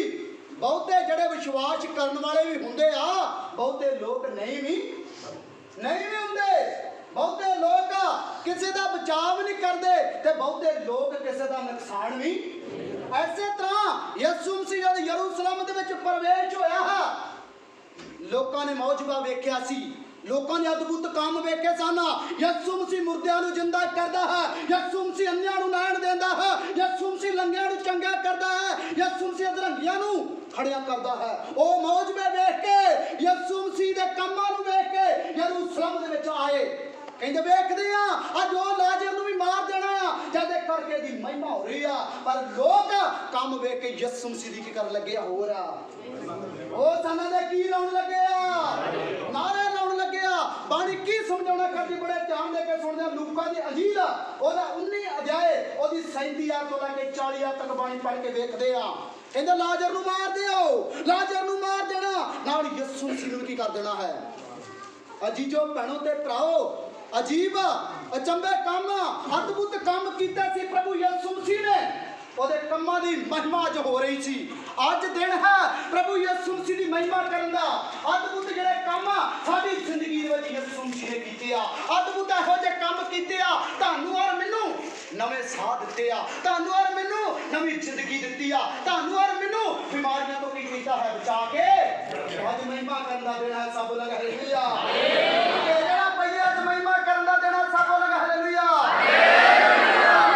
ਬਹੁਤੇ ਜਿਹੜੇ ਵਿਸ਼ਵਾਸ ਕਰਨ ਵਾਲੇ ਵੀ ਹੁੰਦੇ ਆ ਬਹੁਤੇ ਲੋਕ ਨਹੀਂ ਵੀ ਹੁੰਦੇ। ਬਹੁਤੇ ਲੋਕ ਕਿਸੇ ਦਾ ਬਚਾਅ ਨਹੀਂ ਕਰਦੇ ਤੇ ਬਹੁਤੇ ਲੋਕ ਕਿਸੇ ਦਾ ਨੁਕਸਾਨ ਵੀ। ਐਸੇ ਤਰ੍ਹਾਂ ਯਿਸੂ ਮਸੀਹ ਜਦ ਯਰੂਸ਼ਲਮ ਦੇ ਵਿੱਚ ਪ੍ਰਵੇਸ਼ ਹੋਇਆ ਲੋਕਾਂ ਨੇ ਮੌਜੂਦਾ ਵੇਖਿਆ ਸੀ ਲੋਕਾਂ ਨੇ ਅਦਭੁਤ ਕੰਮ ਵੇਖੇ ਸਨ। ਯਿਸੂ ਮਸੀਹ ਮੁਰਦਿਆਂ ਨੂੰ ਜਿੰਦਾ ਕਰਦਾ ਹੈ ਯਿਸੂ ਮਸੀਹ ਅੰਨ੍ਹਿਆਂ ਨੂੰ ਨੈਣ ਦਿੰਦਾ ਹੈ ਯਿਸੂ ਮਸੀਹ ਲੰਗੜਿਆਂ ਨੂੰ ਚੰਗਾ ਕਰਦਾ ਹੈ ਯਿਸੂ ਮਸੀਹ ਅਧਰੰਗੀਆਂ ਨੂੰ ਖੜਿਆ ਕਰਦਾ ਹੈ। ਉਹ ਮੌਜੂਦਾ ਵੇਖ ਕੇ ਯਿਸੂ ਮਸੀਹ ਦੇ ਕੰਮਾਂ ਨੂੰ ਵੇਖ ਕੇ ਯਰੂਸ਼ਲਮ ਦੇ ਵਿੱਚ ਆਏ ਕਹਿੰਦੇ ਵੇਖਦੇ ਆ ਅੱਜ ਉਹ ਲਾਜ਼ਰ ਨੂੰ ਵੀ ਮਾਰ ਦੇਣਾ ਆ ਜਦ ਇਹ ਕਰਕੇ ਦੀ ਮਹਿਮਾ ਹੋ ਰਹੀ ਆ ਪਰ ਲੋਕ ਕੰਮ ਵੇਖ ਕੇ ਯਿਸੂ ਮਸੀਹ ਦੀ ਕੀ ਕਰਨ ਲੱਗੇ ਹੋਰ ਉਹ ਸਾਨਾਂ ਦੇ ਕੀ ਲਾਉਣ ਲੱਗੇ ਨਾਰੇ ਲਾਉਣ ਲੱਗੇ ਬਾਣੀ ਕੀ ਸਮਝਾਉਣਾ ਕਰਦੀ ਬੜੇ ਧਿਆਨ ਦੇ ਕੇ ਸੁਣਦੇ ਆ। ਲੂਕਾ ਦੀ ਅੰਜੀਲ ਉਹਦਾ 19 ਅਧਿਆਏ ਉਹਦੀ 37 ਆਇਤ ਤੋਂ ਲੈ ਕੇ 40 ਆਇਤ ਤੱਕ ਬਾਣੀ ਪੜ੍ਹ ਕੇ ਵੇਖਦੇ ਆ। ਕਹਿੰਦੇ ਲਾਜ਼ਰ ਨੂੰ ਮਾਰ ਦੇਣਾ ਨਾਲ ਯਿਸੂ ਮਸੀਹ ਨੂੰ ਕੀ ਕਰ ਦੇਣਾ ਹੈ ਅਜੀਜੋ ਭੈਣੋ ਤੇ ਭਰਾਓ, ਅਜੀਬ ਅਚੰਭੇ ਕੰਮ ਅਦਭੁਤ ਕੰਮ ਕੀਤਾ ਸੀ ਪ੍ਰਭੂ ਯਿਸੂ ਮਸੀਹ ਨੇ। ਉਹਦੇ ਕੰਮਾਂ ਦੀ ਮਹਿਮਾ ਅੱਜ ਹੋ ਰਹੀ ਸੀ। ਅੱਜ ਦਿਨ ਹੈ ਪ੍ਰਭੂ ਯਿਸੂ ਮਸੀਹ ਦੀ ਮਹਿਮਾ ਕਰਨ ਦਾ। ਅਦਭੁਤ ਜਿਹੜੇ ਕੰਮ ਸਾਡੀ ਜ਼ਿੰਦਗੀ ਦੇ ਵਿੱਚ ਯਿਸੂ ਮਸੀਹ ਨੇ ਕੀਤੇ ਆ, ਅਦਭੁਤ ਇਹੋ ਜਿਹੇ ਕੰਮ ਕੀਤੇ ਆ, ਤੁਹਾਨੂੰ ਔਰ ਮੈਨੂੰ ਨਵੇਂ ਸਾਹ ਦਿੱਤੇ ਆ, ਤੁਹਾਨੂੰ ਔਰ ਮੈਨੂੰ ਨਵੀਂ ਜ਼ਿੰਦਗੀ ਦਿੱਤੀ ਆ, ਤੁਹਾਨੂੰ ਔਰ ਮੈਨੂੰ ਬਿਮਾਰੀਆਂ ਤੋਂ ਕੀ ਕੀਤਾ ਹੈ, ਬਚਾ ਕੇ। ਅੱਜ ਮਹਿਮਾ ਕਰਨ ਦਾ ਦਿਨ ਹੈ, ਸਭ ਲੋਕ ਹਾਲੇਲੂਇਆ। ਜਿਹੜਾ ਪਈਏ ਅੱਜ ਮਹਿਮਾ ਕਰਨ ਦਾ ਦਿਨ ਹੈ, ਸਭ ਲੋਕ ਹਾਲੇਲੂਇਆ।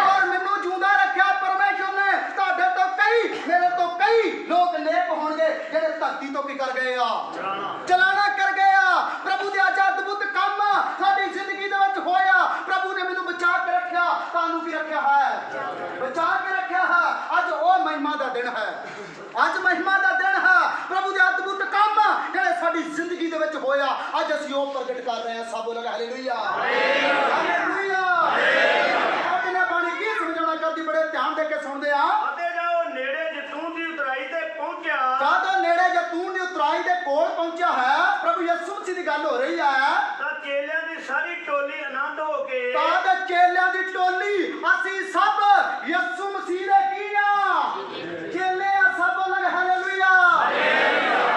ਔਰ ਮੈਨੂੰ ਜਿਉਂਦਾ ਰੱਖਿਆ ਪਰਮੇਸ਼ਰ ਨੇ। ਤੁਹਾਡੇ ਤੋਂ ਕਈ, ਮੇਰੇ ਤੋਂ ਕਈ ਲੋਕ ਨੇਕ ਹੋਣਗੇ ਜਿਹੜੇ ਧਰਤੀ ਤੋਂ ਕੀ ਕਰ ਗਏ ਆ, ਚਲਾਣਾ ਕਰ ਗਏ ਆ। ਪ੍ਰਭੂ ਦੇ ਅੱਜ ਅਦਭੁਤ ਕੰਮ ਸਾਡੀ ਜ਼ਿੰਦਗੀ ਦੇ ਵਿੱਚ ਹੋਇਆ। ਪ੍ਰਭੂ ਨੇ ਮੈਨੂੰ ਬਚਾ ਕੇ ਰੱਖਿਆ, ਤੁਹਾਨੂੰ ਵੀ ਰੱਖਿਆ ਹੈ, ਬਚਾ ਕੇ ਰੱਖਿਆ ਹੈ। ਅੱਜ ਉਹ ਮਹਿਮਾ ਦਾ ਦਿਨ ਹੈ, ਅੱਜ ਮਹਿਮਾ ਦਾ ਦਿਨ ਹੈ। ਪ੍ਰਭੂ ਦੇ ਅਦਭੁਤ ਕੰਮ ਜਿਹੜੇ ਸਾਡੀ ਜ਼ਿੰਦਗੀ ਦੇ ਵਿੱਚ ਹੋਇਆ, ਅੱਜ ਅਸੀਂ ਉਹ ਪ੍ਰਗਟ ਕਰ ਰਹੇ ਹਾਂ। ਸਭ ਲੋਕ ਹਾਲੇਲੂਇਆ, ਹਾਲੇਲੂਇਆ। ਅੱਜ ਨੇ ਬਾਣੀ ਕੀ ਸਮਝਾਉਣਾ ਕਰਦੀ, ਬੜੇ ਧਿਆਨ ਦੇ ਕੇ ਸੁਣਦੇ ਆ। ਅਤੇ ਜਾਓ ਨੇੜੇ ਜੈਤੂਨ ਦੀ ਉਤਰਾਈ ਤੇ ਪਹੁੰਚਿਆ। ਜਦੋਂ ਨੇੜੇ ਜੈਤੂਨ ਦੀ ਉਤਰਾਈ ਦੇ ਕੋਲ ਪਹੁੰਚਿਆ ਹੈ, ਪ੍ਰਭੂ ਯਿਸੂ ਮਸੀਹ ਦੀ ਗੱਲ ਹੋ ਰਹੀ ਹੈ। ਤਾਂ ਚੇਲਿਆਂ ਦੀ ਸਾਰੀ ਟੋਲੀ ਆਨੰਦ ਹੋ ਕੇ, ਤਾਂ ਚੇਲਿਆਂ ਦੀ ਟੋਲੀ, ਅਸੀਂ ਸਭ ਯਿਸੂ ਮਸੀਹ ਦੇ ਕੀ ਆ, ਚੇਲੇ ਆ। ਸਭ ਲੋਕ ਹਾਲੇਲੂਇਆ,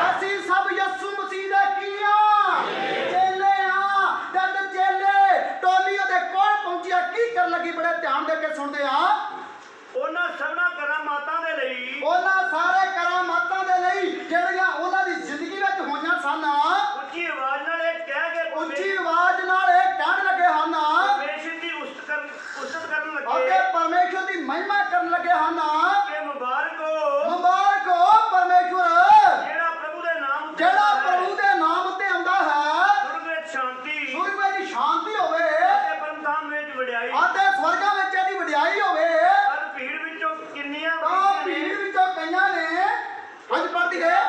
ਅਸੀਂ ਸਭ ਯਿਸੂ ਮਸੀਹ ਦੇ ਕੀ ਆ, ਚੇਲੇ ਆ। ਜਦ ਚੇਲੇ ਟੋਲੀ ਉਹਦੇ ਕੋਲ ਪਹੁੰਚਿਆ, ਕੀ ਕਰਨ ਲੱਗੀ, ਬੜੇ ਧਿਆਨ ਦੇ ਕੇ ਸੁਣਦੇ ਆ। ਉਹਨਾਂ ਸਭਨਾ ਕਰਾਮਾਤਾਂ ਦੇ ਲਈ, ਉਹਨਾਂ ਸਾਰੇ ਕਰਾਮਾਤਾਂ ਦੇ ਲਈ ਜਿਹੜੀਆਂ ਉਹਨਾਂ ਦੀ ਜ਼ਿੰਦਗੀ ਵਿੱਚ ਹੋਈਆਂ ਸਨ, ਉੱਚੀ ਆਵਾਜ਼ ਨਾਲ ਇਹ ਕਹਿ ਕੇ ਉੱਚੀ ਆਵਾਜ਼ ਨਾਲ ਇਹ ਕਹਿਣ ਲੱਗੇ ਹਨ, ਪਰਮੇਸ਼ਰ ਦੀ ਉਸਤਤ ਕਰਨ ਲੱਗੇ ਅਤੇ ਪਰਮੇਸ਼ਰ ਦੀ ਮਹਿਮਾ ਕਰਨ ਲੱਗੇ ਹਨ ਕਿ ਮੁਬਾਰਕ ਹੋ, ਮੁਬਾਰਕ ਹੋ ਪਰਮੇਸ਼ਰ, ਜਿਹੜਾ ਪ੍ਰਭੂ ਦੇ ਨਾਮ ਉੱਤੇ ਜਿਹੜਾ ਆਉਂਦਾ ਹੈ। ਪ੍ਰਭੂ ਦੇ ਨਾਮ ਉੱਤੇ ਆਉਂਦਾ ਹੈ। ਸੁਰਗ ਵਿੱਚ ਸ਼ਾਂਤੀ ਸੂਰਜ ਦੀ ਸ਼ਾਂਤੀ ਹੋਵੇ ਅਤੇ ਪਰਮਧਾਮ ਵਿੱਚ ਵਡਿਆਈ। ਅਤੇ ਸਵਰਗਾਂ ਵਿੱਚ ਇਹਦੀ ਵਡਿਆਈ ਹੋਵੇ। ਪਰ ਭੀੜ ਵਿੱਚੋਂ ਕਿੰਨੀਆਂ ਤਾਂ ਭੀੜ ਵਿੱਚੋਂ ਕਈਆਂ ਨੇ ਅੱਜ ਪੜ੍ਹਦੀ ਗਏ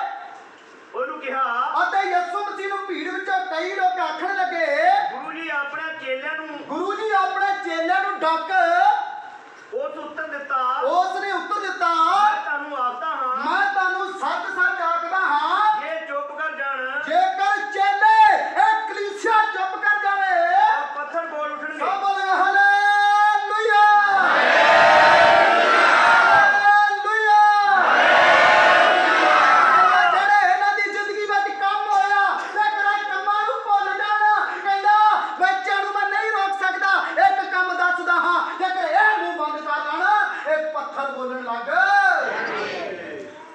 ਉਹਨੂੰ ਕਿਹਾ, ਅਤੇ ਯਿਸੂ ਮਸੀਹ ਨੂੰ ਭੀੜ ਵਿੱਚੋਂ ਕਈ ਲੋਕ ਆਖਣ ਲੱਗੇ, ਗੁਰੂ ਜੀ ਆਪਣੇ ਚੇਲਿਆਂ ਨੂੰ ਗੁਰੂ ਜੀ ਆਪਣੇ ਚੇਲਿਆਂ ਨੂੰ ਡੱਕ। ਉਸ ਉੱਤਰ ਦਿੱਤਾ, ਉਸ ਨੇ ਉੱਤਰ ਦਿੱਤਾ, ਮੈਂ ਤੁਹਾਨੂੰ ਆਖਦਾ ਹਾਂ, ਮੈਂ ਤੁਹਾਨੂੰ ਸੱਚ ਸੱਚ ਆਖਦਾ ਹਾਂ, ਜੇ ਚੁੱਪ ਕਰ ਜਾਣ ਜੇਕਰ ਚੇਲੇ ਇਹ ਕਲੀਸਿਆ ਚੁੱਪ ਕਰ ਜਾਵੇ, ਤਾਂ ਪੱਥਰ ਬੋਲ ਉੱਠਣਗੇ। ਸਭ ਬੋਲੇ ਹਾਲੇਲੂਇਆ, ਹਾਲੇਲੂਇਆ। ਜਿਹੜੇ ਇਹਨਾਂ ਦੀ ਜ਼ਿੰਦਗੀ ਵਿੱਚ ਕੰਮ ਹੋਇਆ, ਜੇਕਰ ਇਹ ਕੰਮਾਂ ਨੂੰ ਭੁੱਲ ਜਾਣ, ਕਹਿੰਦਾ ਬੱਚਿਆਂ ਨੂੰ ਮੈਂ ਨਹੀਂ ਰੋਕ ਸਕਦਾ, ਇੱਕ ਕੰਮ ਦੱਸਦਾ ਹਾਂ, ਜੇਕਰ ਇਹ ਮੂੰਹ ਬੰਦ ਕਰ ਲੈਣ, ਇਹ ਪੱਥਰ ਬੋਲਣ ਲੱਗ,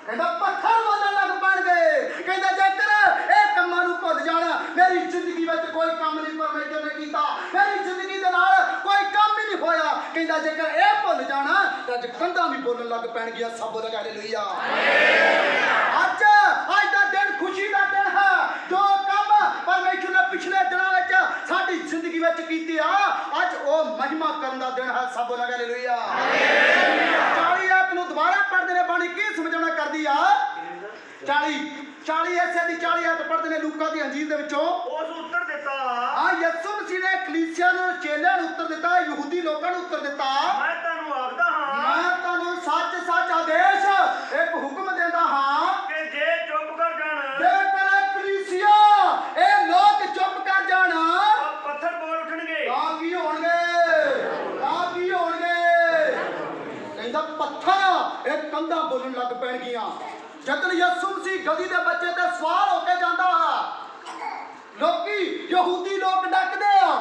ਕਹਿੰਦਾ ਪੱਥਰ ਬੋਲਣ ਲੱਗ ਪੈਣਗੇ। ਕਹਿੰਦਾ ਜੇਕਰ ਇਹ ਕੰਮਾਂ ਨੂੰ ਭੁੱਲ ਜਾਣ, ਮੇਰੀ ਜ਼ਿੰਦਗੀ ਵਿੱਚ ਕੋਈ ਕੰਮ ਨਹੀਂ ਪਰਮੇਸ਼ਰ ਨੇ ਕੀਤਾ, ਮੇਰੀ ਜ਼ਿੰਦਗੀ ਦੇ ਨਾਲ ਕੋਈ ਕੰਮ ਹੀ ਨਹੀਂ ਹੋਇਆ। ਕਹਿੰਦਾ ਜੇਕਰ ਇਹ ਭੁੱਲ ਜਾਣਾ ਤਾਂ ਅੱਜ ਕੰਧਾਂ ਵੀ ਬੋਲਣ ਲੱਗ ਪੈਣਗੀਆਂ। ਸਭ ਬੋਲ ਹਾਲੇਲੂਇਆ। ਅੱਜ ਦਾ ਦਿਨ ਖੁਸ਼ੀ ਦਾ ਦਿਨ ਹੈ। ਜੋ ਕੰਮ ਪਰਮੇਸ਼ਰ ਨੇ ਪਿਛਲੇ ਦਿਨਾਂ ਵਿੱਚ ਸਾਡੀ ਜ਼ਿੰਦਗੀ ਵਿੱਚ ਕੀਤੇ ਆ, ਅੱਜ ਉਹ ਮਹਿਮਾ ਕਰਨ ਦਾ ਦਿਨ ਹੈ। ਸਭ ਬੋਲ ਹਾਲੇਲੂਇਆ। 40 ਆਇਤ ਨੂੰ ਦੁਬਾਰਾ ਪੜ੍ਹਦੇ ਨੇ, ਬਾਣੀ ਕੀ ਸਮਝਾਉਣਾ ਕਰਦੀ ਆ। 40 ਐਸੇ ਦੀ 40 ਆਇਤ ਪੜ੍ਹਦੇ ਨੇ ਲੂਕਾ ਦੀ ਅੰਜੀਲ ਦੇ ਵਿੱਚੋਂ। ਉਸ ਉੱਤਰ ਦਿੱਤਾ, ਆ ਯਿਸੂ ਮਸੀਹ ਨੇ ਕਲੀਸਿਆ ਨੂੰ, ਚੇਲਿਆਂ ਨੂੰ ਉੱਤਰ ਦਿੱਤਾ, ਯਹੂਦੀ ਲੋਕਾਂ ਨੂੰ ਉੱਤਰ ਦਿੱਤਾ, ਮੈਂ ਤੁਹਾਨੂੰ ਆਖਦਾ ਹਾਂ ਮੈਂ ਤੁਹਾਨੂੰ ਸੱਚ ਸੱਚ ਆਦੇਸ਼, ਇੱਕ ਹੁਕਮ ਦਿੰਦਾ ਹਾਂ ਕਿ ਜੇ ਚੁੱਪ ਕਰ ਜਾਣ, ਜੇਕਰ ਕਲੀਸਿਆ ਇਹ ਲੋਕ ਚੁੱਪ ਕਰ ਜਾਣ, ਤਾਂ ਪੱਥਰ ਬੋਲ ਉੱਠਣਗੇ। ਤਾਂ ਕੀ ਹੋਣਗੇ, ਤਾਂ ਕੀ ਹੋਣਗੇ। ਕਹਿੰਦਾ ਪੱਥਰ ਇਹ ਕੰਧਾਂ ਬੋਲਣ ਲੱਗ ਪੈਣਗੀਆਂ। ਜਦੋਂ ਯਿਸੂ ਮਸੀਹ ਗਦੀ ਦੇ ਬੱਚੇ ਤੇ ਸਵਾਰ ਹੋ ਕੇ ਜਾਂਦਾ ਹੈ, ਲੋਕੀ ਯਹੂਦੀ ਲੋਕ ਡੱਕਦੇ ਆ,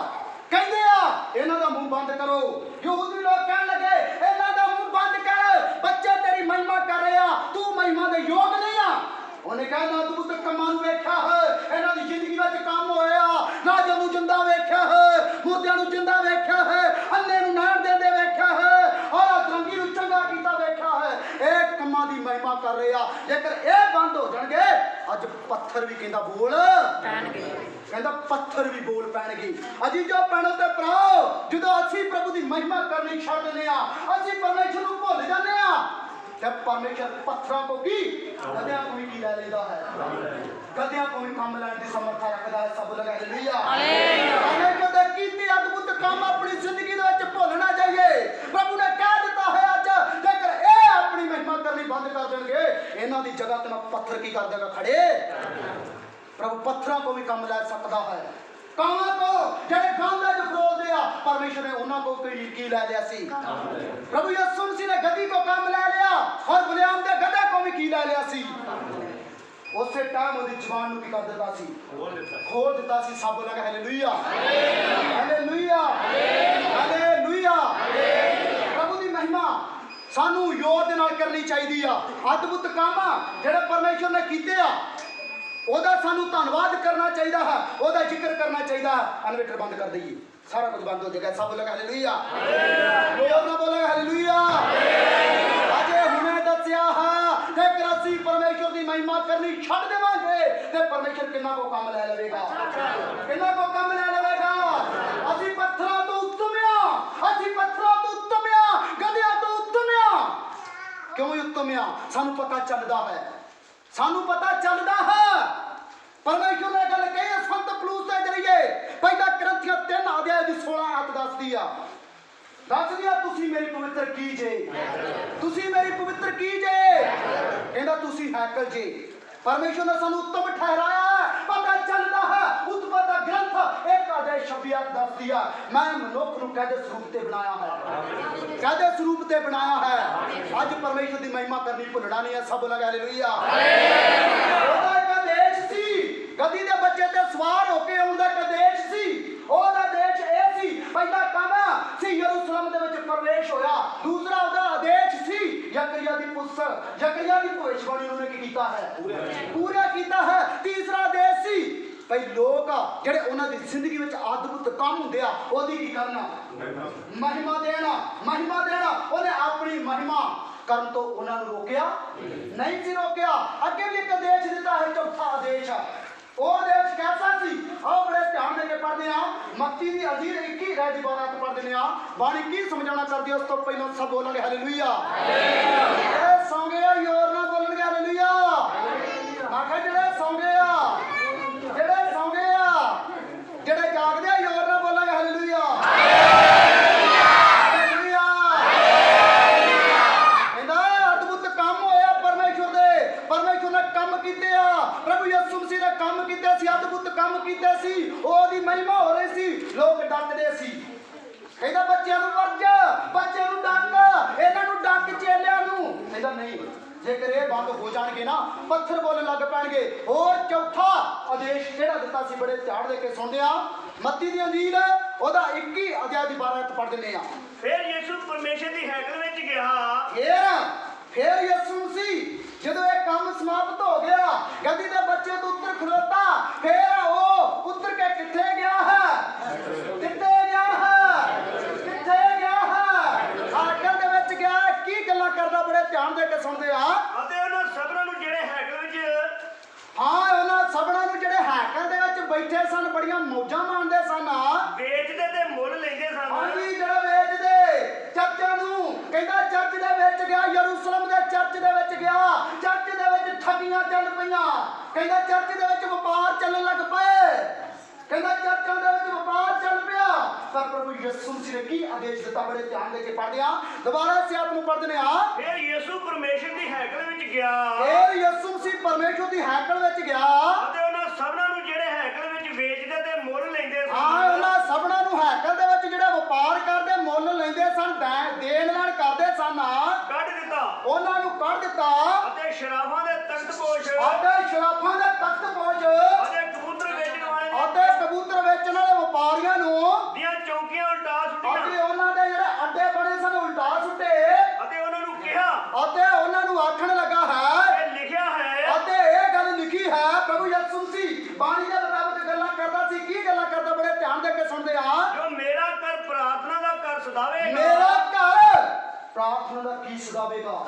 ਕਹਿੰਦੇ ਆ ਇਹਨਾਂ ਦਾ ਮੂੰਹ ਬੰਦ ਕਰੋ। ਯਹੂਦੀ ਲੋਕ ਕਹਿਣ ਲੱਗੇ ਇਹਨਾਂ ਦਾ ਮੂੰਹ ਬੰਦ ਕਰ, ਬੱਚੇ ਤੇਰੀ ਮਹਿਮਾ ਕਰ ਰਹੇ ਆ, ਤੂੰ ਮਹਿਮਾ ਦੇ ਯੋਗ ਨਹੀਂ ਆ। ਉਹਨੇ ਕਹਿੰਦਾ ਅਦਭੁਤ ਕੰਮਾਂ ਨੂੰ ਵੇਖਿਆ ਹੈ, ਇਹਨਾਂ ਦੀ ਜ਼ਿੰਦਗੀ ਵਿੱਚ ਕੰਮ ਹੋਇਆ, ਰਾਜਾ ਨੂੰ ਜਿੰਦਾ ਵੇਖਿਆ ਹੈ, ਮੁਰਦਿਆਂ ਨੂੰ ਜਿੰਦਾ ਵੇਖਿਆ ਹੈ, ਅੰਨੇ ਨੂੰ ਨਾੜ ਦਿੰਦੇ ਵੇਖਿਆ ਹੈ, ਔਰ ਅਤਰੰਗੀ ਨੂੰ ਚੰਗਾ ਕੀਤਾ ਵੇਖਿਆ ਹੈ। ਇਹ ਕੰਮਾਂ ਦੀ ਮਹਿਮਾ ਕਰ ਰਹੇ ਆ। ਜੇਕਰ ਇਹ ਬੰਦ ਹੋ ਜਾਣਗੇ, ਅੱਜ ਪੱਥਰ ਵੀ ਕਹਿੰਦਾ ਬੋਲ ਪੈਣਗੇ, ਕਹਿੰਦਾ ਪੱਥਰ ਵੀ ਬੋਲ ਪੈਣਗੇ। ਅਜੀਜੋ ਭੈਣੋ ਤੇ ਭਰਾਓ, ਜਦੋਂ ਅਸੀਂ ਪ੍ਰਭੂ ਦੀ ਮਹਿਮਾ ਕਰਨੀ ਛੱਡ ਦਿੰਦੇ ਆ, ਅਸੀਂ ਪਰਮੇਸ਼ਰ ਨੂੰ ਭੁੱਲ ਜਾਂਦੇ ਆ, ਤੇ ਪਰਮੇਸ਼ਰ ਪੱਥਰਾਂ ਕੋ ਕੀ, ਗਧਿਆਂ ਕੋ ਵੀ ਕੀ ਲੈ ਲੈਂਦਾ ਹੈ, ਗਧਿਆਂ ਕੋ ਵੀ ਕੰਮ ਲੈਣ ਦੀ ਸਮਰੱਥਾ ਰੱਖਦਾ ਹੈ। ਸਭ ਲੋਕ ਹਾਲੇਲੂਇਆ। ਪਰਮੇਸ਼ਰ ਦੇ ਕੀਤੇ ਅਦਭੁਤ ਕੰਮ ਆਪਣੀ ਜ਼ਿੰਦਗੀ ਦੇ ਵਿੱਚ ਭੁੱਲ ਨਾ ਜਾਈਏ। ਪ੍ਰਭੂ ਨੇ ਕਹਿ ਦਿੱਤਾ ਹੈ ਅੱਜ, ਜੇਕਰ ਇਹ ਆਪਣੀ ਮਹਿਮਾ ਕਰਨੀ ਬੰਦ ਕਰ ਦੇਣਗੇ, ਇਹਨਾਂ ਦੀ ਜਗ੍ਹਾ ਤੇ ਮੈਂ ਪੱਥਰ ਕੀ ਕਰ ਦੇਗਾ ਖੜੇ। ਪ੍ਰਭੂ ਪੱਥਰਾਂ ਕੋ ਵੀ ਕੰਮ ਲੈ ਸਕਦਾ ਹੈ। ਕਾਵਾਂ ਕੋ ਜਿਹੜੇ ਗਾਂਦਾ ਚ ਫਰੋਲਦੇ ਆ, ਪਰਮੇਸ਼ਰ ਨੇ ਉਹਨਾਂ ਕੋ ਕੀ ਲੈ ਲਿਆ ਸੀ? ਪ੍ਰਭੂ ਯਿਸੂ ਮਸੀਹ ਨੇ ਗਦੀ ਕੋ ਕੰਮ ਲੈ ਲਿਆ, ਔਰ ਬਿਲਿਆਮ ਦੇ ਗਧੇ ਕੋ ਵੀ ਕੀ ਲੈ ਲਿਆ ਸੀ? ਉਸੇ ਟਾਈਮ ਉਹਦੀ ਜ਼ਬਾਨ ਨੂੰ ਕੀ ਕਰ ਦਿੱਤਾ ਸੀ? ਖੋਲ ਦਿੱਤਾ ਸੀ। ਸਭ ਬੋਲਾਂਗੇ ਹਾਲੇਲੂਇਆ, ਹਾਲੇਲੂਇਆ, ਹਾਲੇਲੂਇਆ। ਪ੍ਰਭੂ ਦੀ ਮਹਿਮਾ ਸਾਨੂੰ ਯੋਰ ਦੇ ਨਾਲ ਕਰਨੀ ਚਾਹੀਦੀ ਆ। ਅਦਭੁਤ ਕੰਮ ਜਿਹੜੇ ਪਰਮੇਸ਼ਰ ਨੇ ਕੀਤੇ ਆ, ਉਹਦਾ ਸਾਨੂੰ ਧੰਨਵਾਦ ਕਰਨਾ ਚਾਹੀਦਾ ਹੈ, ਉਹਦਾ ਜ਼ਿਕਰ ਕਰਨਾ ਚਾਹੀਦਾ ਹੈ। ਇਨਵੇਟਰ ਬੰਦ ਕਰ ਦਈਏ, ਸਾਰਾ ਕੁਝ ਬੰਦ ਹੋ ਜਾਏਗਾ। ਸਭ ਬੋਲਾਂਗੇ ਹਾਲੇਲੂਇਆ, ਯੋਰ ਨਾਲ ਬੋਲਾਂਗੇ ਹਾਲੇਲੂਇਆ। ਅਜੇ ਹੁਣੇ ਦੱਸਿਆ ਹੈ ਜੇਕਰ ਅਸੀਂ ਪਰਮੇਸ਼ਰ ਦੀ ਮਹਿਮਾ ਕਰਨੀ ਛੱਡ ਦੇਵਾਂਗੇ ਤੇ ਪਰਮੇਸ਼ਰ ਕਿੰਨਾ ਕੋ ਕੰਮ ਲੈ ਲਵੇਗਾ, ਕਿੰਨਾ ਕੋ ਕੰਮ ਲੈ ਲਵੇਗਾ। ਅਸੀਂ ਪੱਥਰਾਂ ਤੋਂ ਉੱਤਮ ਆ, ਅਸੀਂ ਪੱਥਰਾਂ ਤੋਂ ਉੱਤਮ ਆ, ਗਧਿਆਂ ਤੋਂ ਉੱਤਮ ਆ। ਕਿਉਂ ਉੱਤਮ ਆ? ਸਾਨੂੰ ਪਤਾ ਚੱਲਦਾ ਹੈ, ਸਾਨੂੰ ਪਤਾ ਚੱਲਦਾ ਹੈ। ਪਰਮੇਸ਼ਰ ਨੇ ਗੱਲ ਕਹੀ ਹੈ ਸੰਤ ਪਲੂਸ ਦੇ ਜਰੀਏ, ਪਹਿਲਾ ਕਰੰਥੀਆਂ 3 ਅਧਿਆਇ ਦੀ 16 ਆਇਤ ਦੱਸਦੀ ਆ, ਤੁਸੀਂ ਮੇਰੀ ਪਵਿੱਤਰ ਕੀ ਜੇ, ਤੁਸੀਂ ਮੇਰੀ ਪਵਿੱਤਰ ਕੀ ਜੇ। ਕਹਿੰਦਾ ਤੁਸੀਂ ਹੈਕਲ ਜੇ। ਪਰਮੇਸ਼ਰ ਨੇ ਸਾਨੂੰ ਉੱਤਮ ਠਹਿਰਾਇਆ ਹੈ। ਪਤਾ ਚੱਲਦਾ ਹੈ ਉਤਪਤ ਦਾ ਗ੍ਰੰਥ 1 ਅਧਿਆਇ 26 ਆਇਤ ਦੱਸਦੀ ਆ, ਮੈਂ ਮਨੁੱਖ ਨੂੰ ਕਾਹਦੇ ਸਰੂਪ ਤੇ ਬਣਾਇਆ ਹੈ, ਕਾਹਦੇ ਸਰੂਪ ਤੇ ਬਣਾਇਆ ਹੈ। ਅੱਜ ਪਰਮੇਸ਼ਰ ਦੀ ਮਹਿਮਾ ਕਰਨੀ ਭੁੱਲਣਾ ਨਹੀਂ ਹੈ। ਸਭ ਬੋਲਾਂਗੇ ਹਾਲੇਲੂਇਆ। ਉਹਦਾ ਇੱਕ ਦੇਸ਼ ਸੀ, ਗਦੀ ਦੇ ਬੱਚੇ ਤੇ ਸਵਾਰ ਹੋ ਕੇ ਆਉਂਦਾ ਇੱਕ ਦੇਸ਼ ਸੀ। ਉਹਦਾ ਦੇਸ਼ ਇਹ ਸੀ, ਪਹਿਲਾ ਕੰਮ ਸੀ ਯਰੂਸ਼ਲਮ ਦੇ ਵਿੱਚ ਪ੍ਰਵੇਸ਼ ਹੋਇਆ। ਦੂਸਰਾ ਉਹਦਾ ਆਦੇਸ਼ ਸੀ ਜ਼ਕਰੀਆ ਦੀ ਪੁਸਤਕ, ਜ਼ਕਰੀਆ ਦੀ ਭਵਿੱਖਬਾਣੀ ਉਹਨੇ ਕੀ ਕੀਤਾ ਹੈ? ਪੂਰਾ ਕੀਤਾ ਹੈ। ਤੀਸਰਾ ਆਦੇਸ਼ ਸੀ ਭਈ ਲੋਕ ਜਿਹੜੇ ਉਹਨਾਂ ਦੀ ਜ਼ਿੰਦਗੀ ਵਿੱਚ ਅਦਭੁਤ ਕੰਮ ਹੁੰਦੇ ਆ, ਉਹਦੀ ਕੀ ਕਰਨਾ? ਮਹਿਮਾ ਦੇਣਾ, ਮਹਿਮਾ ਦੇਣਾ। ਉਹਨੇ ਆਪਣੀ ਮਹਿਮਾ ਕਰਨ ਤੋਂ ਉਹਨਾਂ ਨੂੰ ਰੋਕਿਆ ਨਹੀਂ ਸੀ, ਰੋਕਿਆ। ਅੱਗੇ ਵੀ ਇੱਕ ਆਦੇਸ਼ ਦਿੱਤਾ ਹੈ, ਚੌਥਾ ਆਦੇਸ਼। ਉਹ ਆਦੇਸ਼ ਕੈਸਾ ਸੀ? ਆਓ ਬੜੇ ਧਿਆਨ ਦੇ ਕੇ ਪੜ੍ਹਦੇ ਆ। ਮੱਤੀ ਦੀ ਅੰਜੀਲ 21 ਅਧਿਆਇ ਦੀ 12 ਆਇਤ ਪੜ੍ਹਦੇ ਆ। ਬਾਣੀ ਕੀ ਸਮਝਾਉਣਾ ਕਰਦੀ ਹੈ ਉਸ ਤੋਂ ਪਹਿਲਾਂ ਸਭ ਬੋਲਾਂਗੇ ਹਾਲੇਲੂਇਆ। ਜਿਹੜੇ ਸੌਂ ਗਏ ਆ ਯੋਰ ਨਾਲ ਬੋਲਣਗੇ ਹਾਲੇਲੂਇਆ। ਮੈਂ ਕਿਹਾ ਜਿਹੜੇ ਸੌਂ ਗਏ ਆ, ਜਿਹੜੇ ਸੌਂ ਗਏ ਆ, ਜਿਹੜੇ ਜਾਗਦੇ ਆ ਯੋਰ ਨਾਲ ਬੋਲਾਂਗੇ ਹਾਲੇਲੂਇਆ, ਹਾਲੇਲੂਇਆ। ਕਹਿੰਦਾ ਅਦਭੁਤ ਕੰਮ ਹੋਇਆ ਪਰਮੇਸ਼ਰ ਦੇ, ਪਰਮੇਸ਼ਰ ਨੇ ਕੰਮ ਕੀਤੇ ਆ। ਪ੍ਰਭੂ ਯਿਸੂ ਮਸੀਹ ਨੇ ਕੰਮ ਕੀਤੇ ਸੀ, ਅਦਭੁਤ ਕੰਮ ਕੀਤੇ ਸੀ। ਉਹਦੀ ਮਹਿਮਾ ਹੋ ਰਹੀ ਸੀ, ਲੋਕ ਡੱਕਦੇ ਸੀ। ਕਹਿੰਦਾ ਬੱਚਿਆਂ ਨੂੰ ਵਰਜ, ਬੱਚਿਆਂ ਨੂੰ ਡੱਕ, ਇਹਨਾਂ ਨੂੰ ਡੱਕ, ਚੇਲਿਆਂ ਨੂੰ। ਕਹਿੰਦਾ ਨਹੀਂ, ਜੇਕਰ ਇਹ ਬੰਦ ਹੋ ਜਾਣਗੇ ਨਾ ਪੱਥਰ ਬੋਲਣ ਲੱਗ ਪੈਣਗੇ। ਹੋਰ ਚੌਥਾ ਆਦੇਸ਼ ਕਿਹੜਾ ਦਿੱਤਾ ਸੀ? ਬੜੇ ਧਿਆਨ ਦੇ ਕੇ ਸੁਣਦੇ ਆ। ਮੱਤੀ ਦੀ ਅੰਜੀਲ ਉਹਦਾ 21 ਅਧਿਆਇ ਦੀ 12 ਆਇਤ ਪੜ੍ਹ ਦਿੰਦੇ ਆ। ਫਿਰ ਯਿਸੂ ਪਰਮੇਸ਼ਰ ਦੀ ਹੈਕਲ ਵਿੱਚ ਗਿਆ। ਫਿਰ ਯਿਸੂ ਮਸੀਹ ਜਦੋਂ ਇਹ ਕੰਮ ਸਮਾਪਤ ਹੋ ਗਿਆ, ਗਦੀ ਦੇ ਬੱਚੇ ਤੋਂ ਉੱਤਰ ਖਲੋਤਾ। ਫਿਰ ਉਹ ਉੱਤਰ ਕੇ ਕਿੱਥੇ ਗਿਆ ਹੈ? ਕਿੱਥੇ ਗਿਆ ਹੈ? ਕਿੱਥੇ ਗਿਆ ਹੈ? ਹਾਕਲ ਦੇ ਵਿੱਚ ਗਿਆ। ਕੀ ਗੱਲਾਂ ਕਰਦਾ? ਬੜੇ ਧਿਆਨ ਦੇ ਕੇ ਸੁਣਦੇ ਆ। ਅਤੇ ਉਹਨਾਂ ਸਭਨਾਂ ਨੂੰ ਜਿਹੜੇ ਹੈਕਲ ਵਿੱਚ, ਉਹਨਾਂ ਸਭਨਾਂ ਨੂੰ ਜਿਹੜੇ ਹੈਕਲ ਦੇ ਵਿੱਚ ਬੈਠੇ ਸਨ, ਬੜੀਆਂ ਮੌਜਾਂ ਮਾਣਦੇ ਸਨ, ਵੇਚਦੇ ਤੇ ਮੁੱਲ ਲੈਂਦੇ ਸਨ। ਹਾਂਜੀ, ਜਿਹੜਾ ਵੇਚਦੇ ਚਰਚਾਂ ਨੂੰ। ਕਹਿੰਦਾ ਚਰਚ ਦੇ ਵਿੱਚ ਗਿਆ, ਯਰੂਸ਼ਲਮ ਦੇ ਚਰਚ ਦੇ ਵਿੱਚ ਗਿਆ। ਚਰਚ ਦੇ ਵਿੱਚ ਠੱਗੀਆਂ ਚੱਲ ਪਈਆਂ। ਕਹਿੰਦਾ ਚਰਚ ਦੇ ਵਿੱਚ ਵਪਾਰ ਚੱਲਣ ਲੱਗ ਪਏ। ਕਹਿੰਦਾ ਚਰਚਾਂ ਦੇ ਵਿੱਚ ਵਪਾਰ ਚੱਲ ਪਿਆ। ਪਰ ਪ੍ਰਭੂ ਯਿਸੂ ਮਸੀਹ ਨੇ ਕੀ ਆਦੇਸ਼ ਦਿੱਤਾ? ਬੜੇ ਧਿਆਨ ਦੇ ਕੇ ਪੜ੍ਹਦੇ ਆ। ਦੁਬਾਰਾ ਸੇ ਆਪ ਨੂੰ ਪੜ੍ਹਦੇ ਆ। ਫਿਰ ਯਿਸੂ ਪਰਮੇਸ਼ਰ ਦੀ ਹੈਕਲ ਵਿੱਚ ਗਿਆ। ਫਿਰ ਯਿਸੂ ਮਸੀਹ ਪਰਮੇਸ਼ਰ ਦੀ ਹੈਕਲ ਵਿੱਚ ਗਿਆ। ਅਤੇ ਉਹਨਾਂ ਸਭਨਾਂ ਨੂੰ ਜਿਹੜੇ ਹੈਕਲ ਵਿੱਚ ਵੇਚਦੇ ਤੇ ਮੁੱਲ ਲੈਂਦੇ ਸਨ। ਉਹਨਾਂ ਸਭਨਾਂ ਨੂੰ ਹੈਕਲ ਦੇ ਵਿੱਚ ਜਿਹੜੇ ਵਪਾਰ ਕਰਦੇ, ਮੁੱਲ ਲੈਂਦੇ ਸਨ, ਦੇਣ ਲੈਣ ਕਰਦੇ ਸਨ, ਕੱਢ ਦਿੱਤਾ। ਉਹਨਾਂ ਨੂੰ ਕੱਢ ਦਿੱਤਾ। ਅਤੇ ਸ਼ਰਾਫਾਂ ਦੇ ਤਖਤਪੋਸ਼, ਅਤੇ ਸ਼ਰਾਫਾਂ ਦੇ ਤਖਤਪੋਸ਼, ਅਤੇ ਕਬੂਤਰ ਵੇਚਣ ਵਾਲੇ ਅਤੇ ਕਬੂਤਰ ਵੇਚਣ ਵਾਲੇ ਵਪਾਰੀਆਂ ਨੂੰ ਦੀਆਂ ਚੌਕੀਆਂ ਉਲਟਾ ਸੁੱਟੀਆਂ। ਅਤੇ ਉਹਨਾਂ ਦੇ ਜਿਹੜੇ ਅੱਡੇ ਬਣੇ ਸਨ ਉਲਟਾ ਸੁੱਟੇ। ਅਤੇ ਉਹਨਾਂ ਨੂੰ ਕਿਹਾ, ਅਤੇ ਉਹਨਾਂ ਨੂੰ ਆਖਣ ਲੱਗਾ ਹੈ, ਇਹ ਲਿਖਿਆ ਹੈ। ਅਤੇ ਇਹ ਗੱਲ ਲਿਖੀ ਹੈ। ਪ੍ਰਭੂ ਯਿਸੂ ਮਸੀਹ ਬਾਣੀ ਦੇ ਮੁਤਾਬਕ ਗੱਲਾਂ ਕਰਦਾ ਸੀ। ਕੀ ਗੱਲਾਂ ਕਰਦਾ? ਬੜੇ ਧਿਆਨ ਦੇ ਕੇ ਸੁਣਦੇ ਆ। ਜੋ ਮੇਰਾ ਘਰ ਪ੍ਰਾਰਥਨਾ ਦਾ ਘਰ ਸਦਾਵੇਗਾ। ਮੇਰਾ ਘਰ ਪ੍ਰਾਰਥਨਾ ਦਾ ਕੀ ਸਦਾਵੇਗਾ?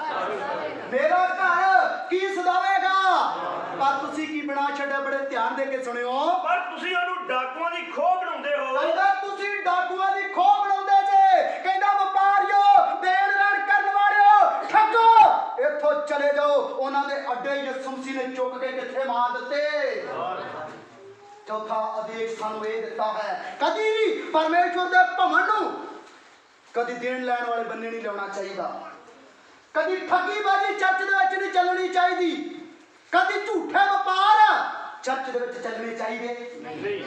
ਮੇਰਾ ਘਰ ਕੀ ਸਦਾਵੇਗਾ? ਪਰ ਤੁਸੀਂ ਕੀ ਬਣਾ ਛੱਡਿਆ? ਬੜੇ ਧਿਆਨ ਦੇ ਕੇ ਸੁਣਿਓ। ਪਰ ਤੁਸੀਂ ਉਹਨੂੰ ਡਾਕੂਆਂ ਦੀ ਖੋਹ ਬਣਾਉਂਦੇ ਹੋ। ਕਹਿੰਦਾ ਤੁਸੀਂ ਡਾਕੂਆਂ ਦੀ ਖੋਹ ਬਣਾਉਂਦੇ ਜੇ। ਕਹਿੰਦਾ ਵਪਾਰੀਓ, ਦੇਣ ਲੈਣ ਕਰਨ ਵਾਲਿਓ, ਠੱਗੋ, ਇੱਥੋਂ ਚਲੇ ਜਾਓ। ਉਹਨਾਂ ਦੇ ਅੱਡੇ ਯਿਸੂ ਮਸੀਹ ਨੇ ਚੁੱਕ ਕੇ ਕਿੱਥੇ ਮਾਰ ਦਿੱਤੇ। ਚੌਥਾ ਆਦੇਸ਼ ਸਾਨੂੰ ਇਹ ਦਿੱਤਾ ਹੈ, ਕਦੀ ਵੀ ਪਰਮੇਸ਼ਵਰ ਦੇ ਭਵਨ ਨੂੰ ਕਦੀ ਦੇਣ ਲੈਣ ਵਾਲੇ ਬੰਨੇ ਨਹੀਂ ਲਾਉਣਾ ਚਾਹੀਦਾ। ਕਦੀ ਠੱਗੀਬਾਜ਼ੀ ਚਰਚ ਦੇ ਵਿੱਚ ਨਹੀਂ ਚੱਲਣੀ ਚਾਹੀਦੀ। ਕਦੀ ਝੂਠੇ ਵਪਾਰ ਚਰਚ ਦੇ ਵਿੱਚ ਚੱਲਣੇ ਚਾਹੀਦੇ ਨਹੀਂ।